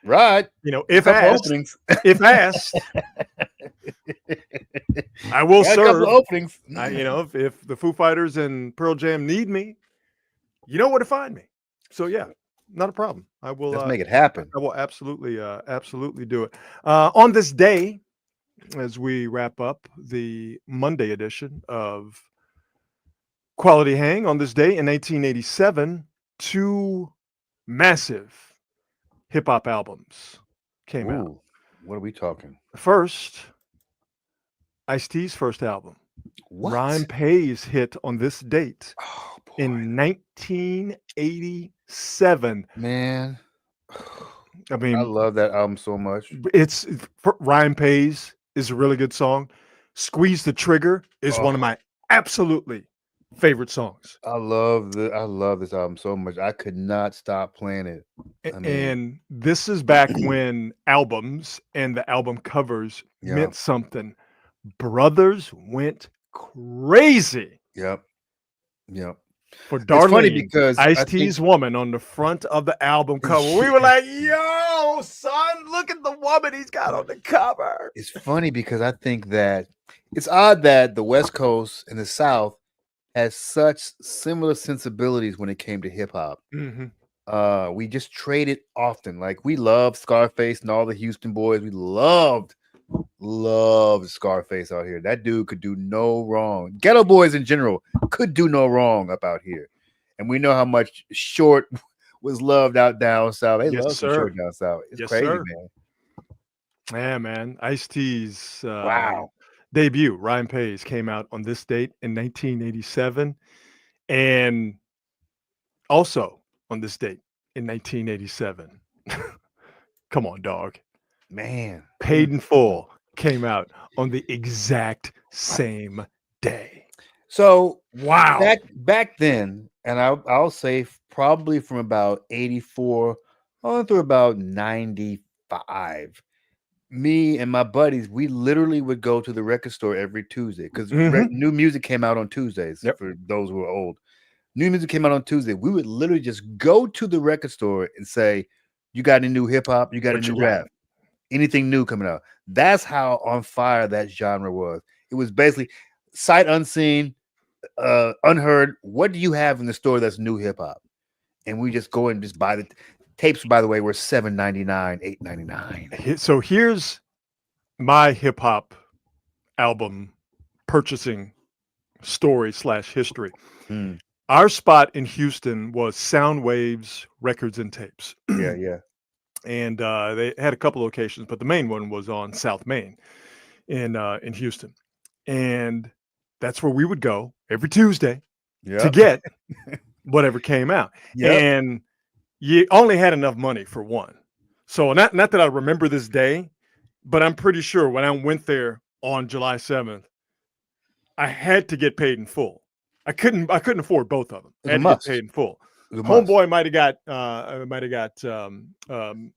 Right. if Couple asked, openings. if asked, I will Got a couple serve. openings. If the Foo Fighters and Pearl Jam need me, you know where to find me. So yeah, not a problem. I will. Let's make it happen. I will absolutely do it. On this day, as we wrap up the Monday edition of Quality Hang, on this day in 1987, 2 massive hip hop albums came out. Ooh, what are we talking? First, Ice-T's first album. What? Rhyme Pays hit on this date Oh, boy. in 1987. Man, I mean, I love that album so much. it's Rhyme Pays is a really good song. Squeeze the Trigger is one of my absolutely favorite songs. I love this album so much. I could not stop playing it. And this is back when albums and the album covers meant something. Brothers went crazy. Yep. For Darlene, It's funny because Ice-T's woman on the front of the album cover. We were like, yo, son, look at the woman he's got on the cover. It's funny because I think that it's odd that the West Coast and the South has such similar sensibilities when it came to hip hop. Mm-hmm. We just traded often. Like we loved Scarface and all the Houston boys. We loved Scarface out here. That dude could do no wrong. Ghetto boys in general could do no wrong up out here. And we know how much Short was loved out down south. They love some Short down south. It's crazy, man. Yeah, man. Ice-T's wow. debut, Rhyme Pays, came out on this date in 1987. And also on this date in 1987. Come on, dog. Man. Paid in Full came out on the exact same day. So wow. Back then, and I'll say probably from about 84 on through about 95. Me and my buddies, we literally would go to the record store every Tuesday because new music came out on Tuesdays. Yep. For those who are old, new music came out on Tuesday. We would literally just go to the record store and say, "You got any new hip hop? You got any new rap? Anything new coming out?" That's how on fire that genre was. It was basically sight unseen, unheard. What do you have in the store that's new hip hop? And we just go and just buy the tapes. By the way, were $7.99, $8.99. So here's my hip hop album purchasing story / history. Our spot in Houston was Soundwaves Records and Tapes. Yeah. And they had a couple locations, but the main one was on South Main in Houston. And that's where we would go every Tuesday to get whatever came out. And you only had enough money for one. So not that I remember this day, but I'm pretty sure when I went there on July 7th, I had to get paid in full. I couldn't afford both of them. I had to get paid in full. Homeboy might have got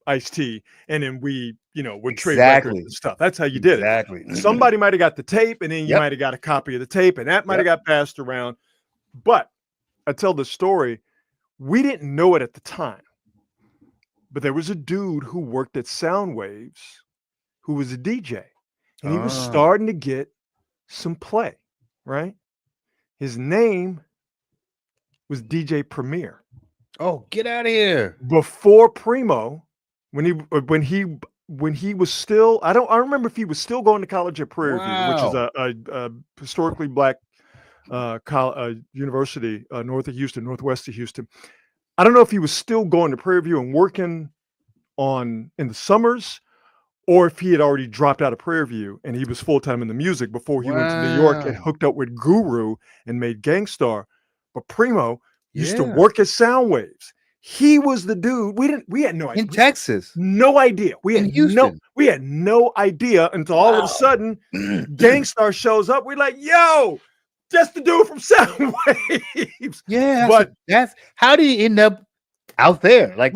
Ice-T, and then we would trade records and stuff. That's how you did it. Somebody might have got the tape, and then you might have got a copy of the tape, and that might have got passed around. But I tell the story, we didn't know it at the time, but there was a dude who worked at Soundwaves who was a DJ, and he was starting to get some play, right? His name was DJ Premier. Oh, get out of here. Before Primo, when he was still, I don't remember if he was still going to college at Prairie View, which is a historically black university north of Houston, northwest of Houston. I don't know if he was still going to Prairie View and working in the summers, or if he had already dropped out of Prairie View and he was full-time in the music before he went to New York and hooked up with Guru and made Gangstar. But Primo used to work at Sound Waves. He was the dude. We had no idea. In Texas. No idea. We had no idea until all of a sudden Gangstar shows up. We're like, yo, just the dude from Sound Waves. Yeah, but that's how do you end up out there? Like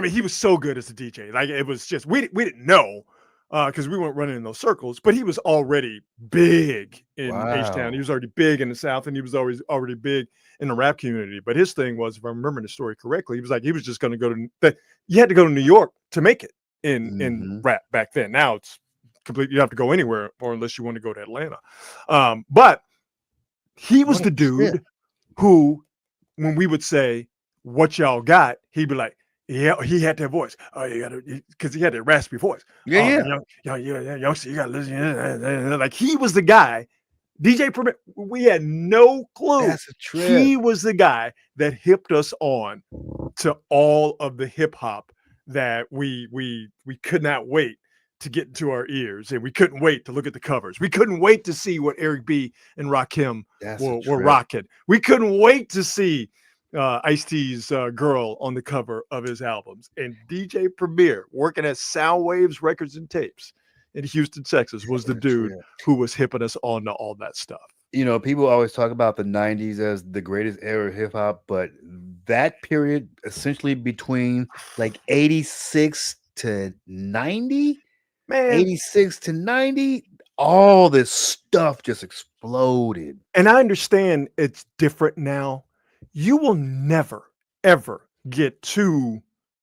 he was so good as a DJ. Like it was just we didn't know because we weren't running in those circles, but he was already big in H-Town. He was already big in the South, and he was already big in the rap community. But his thing was, if I remember the story correctly, he was just going to go to you had to go to New York to make it in rap back then. Now it's completely, you have to go anywhere, or unless you want to go to Atlanta. But he was the dude who, when we would say, "What y'all got?" he'd be like, yeah, he had that voice. Oh, you gotta, because he had that raspy voice. Youngster, you gotta listen. Like he was the guy. DJ Premier, we had no clue. That's a trip. He was the guy that hipped us on to all of the hip hop that we could not wait to get into our ears, and we couldn't wait to look at the covers. We couldn't wait to see what Eric B and Rakim were rocking. We couldn't wait to see Ice-T's girl on the cover of his albums. And DJ Premier, working at Sound Waves Records and Tapes in Houston, Texas, was the dude who was hipping us on to all that stuff. You know, people always talk about the 90s as the greatest era of hip-hop, but that period, essentially between like 86 to 90, man, 86 to 90, all this stuff just exploded. And I understand it's different now. You will never, ever get two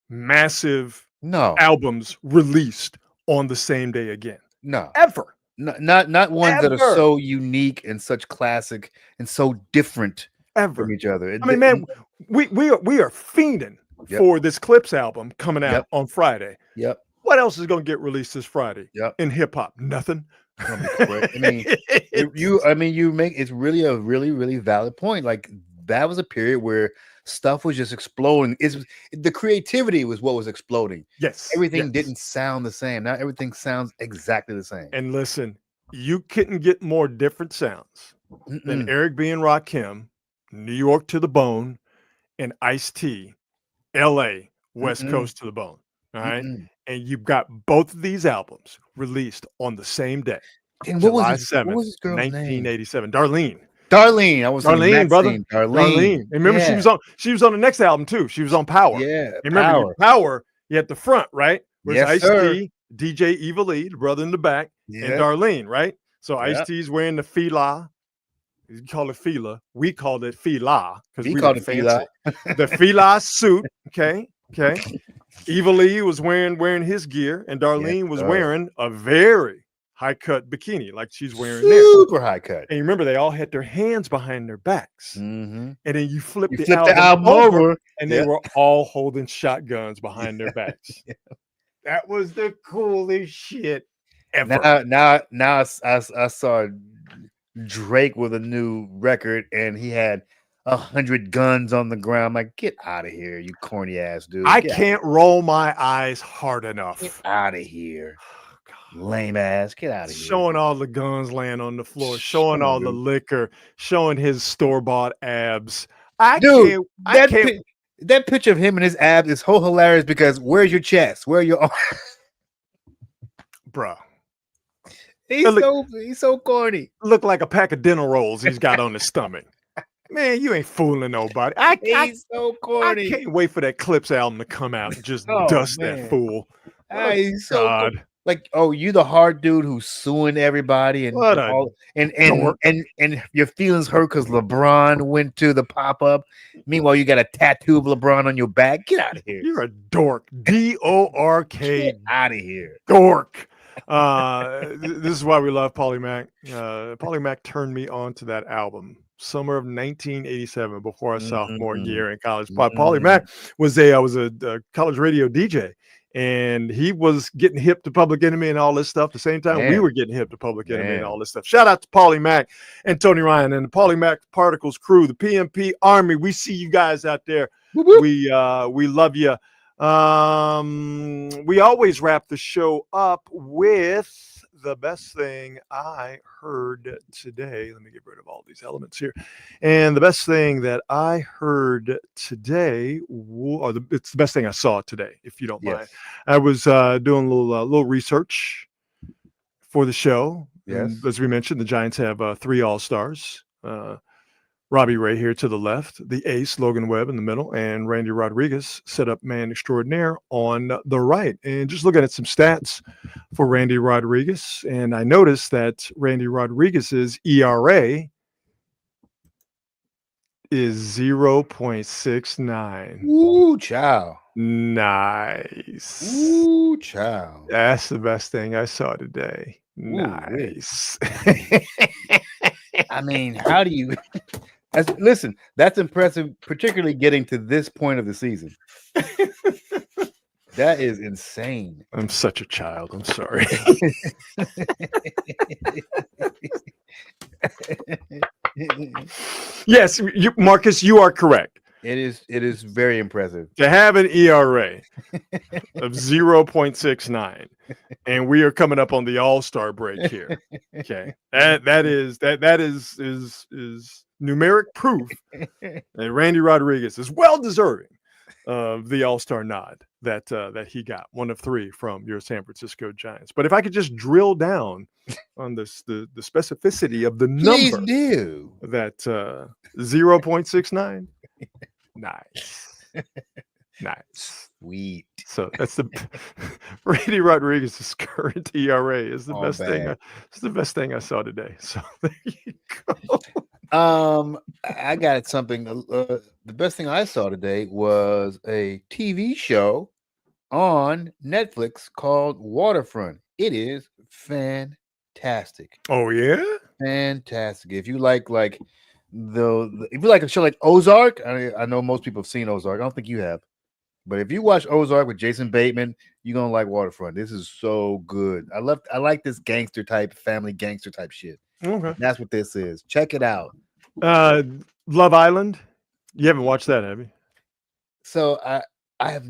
massive albums released on the same day again. No. Ever. Not ones that are so unique and such classic and so different from each other. I mean, man, we are fiending for this Clips album coming out on Friday. Yep. What else is going to get released this Friday in hip hop? Nothing. I mean, it's really a really valid point. Like, that was a period where stuff was just exploding. The creativity was what was exploding. Yes. Everything didn't sound the same. Now everything sounds exactly the same. And listen, you couldn't get more different sounds than Eric B. and Rakim, New York to the Bone, and Ice-T, LA, West Coast to the Bone. All right. And you've got both of these albums released on the same day. And July 7th, 1987. Darlene. I was Darlene, brother. Darlene. And remember, she was on the next album too. She was on Power. Yeah. And remember, Power, you had the front, right? Yes, Ice-T, DJ Evil Lee, the brother in the back, and Darlene, right? So Ice-T's wearing the Fila. You call it Fila. We called it Fila because we called it Fila. The Fila suit. Okay. Evil Lee was wearing his gear, and Darlene was wearing a very high cut bikini, like she's wearing super high cut. And you remember, they all had their hands behind their backs, and then you flip the album over, and they were all holding shotguns behind their backs. That was the coolest shit ever. Now I saw Drake with a new record, and he had 100 guns on the ground. I'm like, get out of here, you corny ass dude. I can't roll my eyes hard enough. Get out of here. Lame ass, get out of here. Showing all the guns laying on the floor, showing all the liquor, showing his store-bought abs. That picture of him and his abs is so hilarious because where's your chest? Where are your arms? Bro. He's so corny. Look like a pack of dinner rolls he's got on his stomach. Man, you ain't fooling nobody. He's so corny. I can't wait for that Clips album to come out and just dust that fool. He's so God. Like, you the hard dude who's suing everybody and your feelings hurt because LeBron went to the pop-up. Meanwhile, you got a tattoo of LeBron on your back. Get out of here. You're a dork. DORK. Get out of here. Dork. This is why we love Paulie Mac. Paulie Mac turned me on to that album. Summer of 1987, before our sophomore year in college. Paulie Mac was a college radio DJ, and he was getting hip to Public Enemy and all this stuff. The same time we were getting hip to Public Enemy and all this stuff. Shout out to Paulie Mac and Tony Ryan and the Paulie Mac Particles crew, the PMP Army. We see you guys out there. We love you. We always wrap the show up with the best thing I heard today. Let me get rid of all these elements here. And the best thing that I heard today, it's the best thing I saw today, if you don't mind. I was doing a little research for the show. Yes. And as we mentioned, the Giants have 3 All-Stars. Robbie Ray here to the left, the ace, Logan Webb in the middle, and Randy Rodriguez, setup man extraordinaire, on the right. And just looking at some stats for Randy Rodriguez, and I noticed that Randy Rodriguez's ERA is 0.69. Ooh, child. Nice. Ooh, child. That's the best thing I saw today. Nice. I mean, how do you... Listen, that's impressive, particularly getting to this point of the season. That is insane. I'm such a child. I'm sorry. Yes, Marcus, you are correct. It is very impressive to have an ERA of 0.69, and we are coming up on the All-Star break here. Okay, that is numeric proof that Randy Rodriguez is well deserving of the All-Star nod that he got, one of 3 from your San Francisco Giants. But if I could just drill down on the specificity of the Please number, do that 0.69. Nice. Sweet. So that's the Randy Rodriguez's current ERA is the best thing. It's the best thing I saw today. So there you go. I got something. The best thing I saw today was a TV show on Netflix called Waterfront. It is fantastic. Oh yeah, fantastic. If you like if you like a show like Ozark, I know most people have seen Ozark. I don't think you have, but if you watch Ozark with Jason Bateman, you're gonna like Waterfront. This is so good. I like this family gangster type shit. Okay, that's what this is. Check it out. Love Island. You haven't watched that, have you? So I've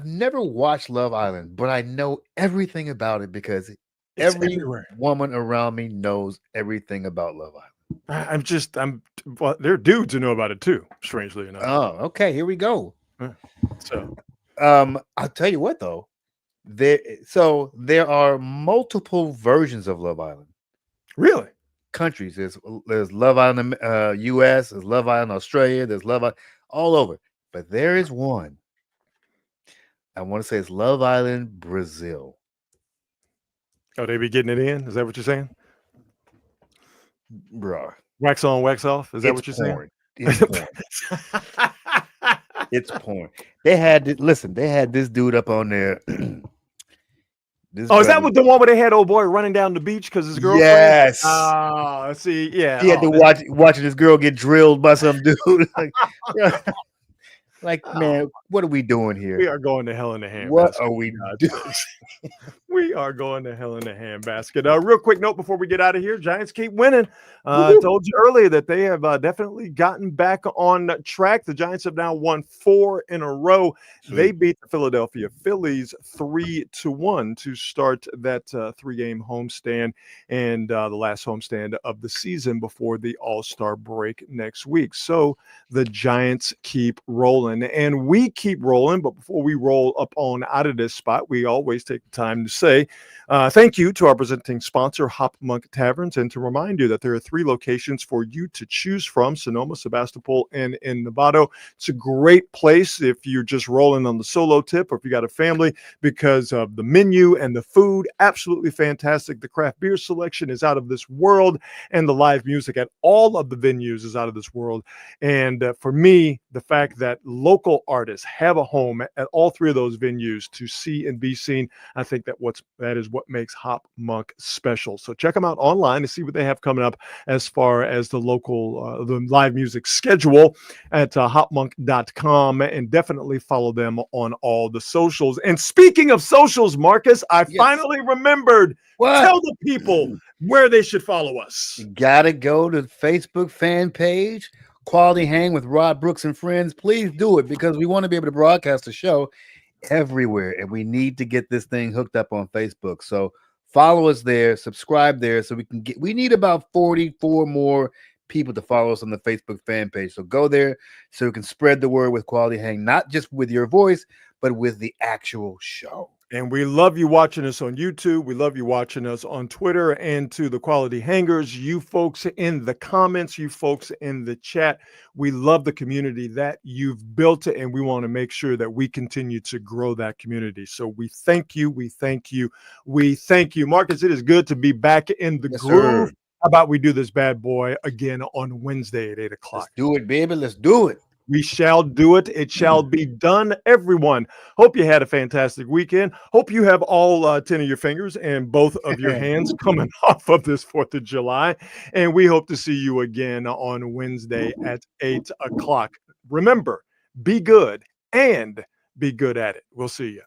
never watched Love Island, but I know everything about it because every woman around me knows everything about Love Island. Well, there are dudes who know about it too, strangely enough. Oh, okay, here we go. So I'll tell you what though. There are multiple versions of Love Island. Really? Countries. There's Love Island US, there's Love Island Australia, there's Love Island all over. But there is one. I want to say it's Love Island Brazil. Oh, they be getting it in? Is that what you're saying? Bro. Wax on, wax off? Is that what you're saying? It's porn. It's porn. They had this dude up on there. Is that what the one where they had old boy running down the beach because his girlfriend? Yes. See, yeah. He had to watching this girl get drilled by some dude. Man, what are we doing here? We are going to hell in a handbasket. What are we doing? We are going to hell in a handbasket. Real quick note before we get out of here. Giants keep winning. I told you earlier that they have definitely gotten back on track. The Giants have now won 4 in a row. Sweet. They beat the Philadelphia Phillies 3-1 to start that 3-game homestand and the last homestand of the season before the All-Star break next week. So the Giants keep rolling. And we keep rolling, but before we roll up on out of this spot, we always take the time to say thank you to our presenting sponsor, Hop Monk Taverns, and to remind you that there are 3 locations for you to choose from: Sonoma, Sebastopol, and in Novato. It's a great place if you're just rolling on the solo tip or if you got a family, because of the menu and the food. Absolutely fantastic. The craft beer selection is out of this world, and the live music at all of the venues is out of this world. And for me, the fact that local artists have a home at all three of those venues to see and be seen. I think that is what makes Hop Monk special. So check them out online to see what they have coming up as far as the local, the live music schedule at hopmonk.com, and definitely follow them on all the socials. And speaking of socials, Marcus, I finally remembered. What? Tell the people where they should follow us. You gotta go to the Facebook fan page, Quality Hang with Rod Brooks and Friends. Please do it because we want to be able to broadcast the show everywhere, and we need to get this thing hooked up on Facebook. So follow us there, subscribe there, so we need about 44 more people to follow us on the Facebook fan page. So go there so we can spread the word with Quality Hang, not just with your voice, but with the actual show. And we love you watching us on YouTube. We love you watching us on Twitter. And to the Quality Hangers, you folks in the comments, you folks in the chat, we love the community that you've built, and we want to make sure that we continue to grow that community. So we thank you. We thank you. We thank you. Marcus, it is good to be back in the groove. Sir. How about we do this bad boy again on Wednesday at 8 o'clock? Let's do it, baby. Let's do it. We shall do it. It shall be done, everyone. Hope you had a fantastic weekend. Hope you have all 10 of your fingers and both of your hands coming off of this 4th of July. And we hope to see you again on Wednesday at 8 o'clock. Remember, be good and be good at it. We'll see you.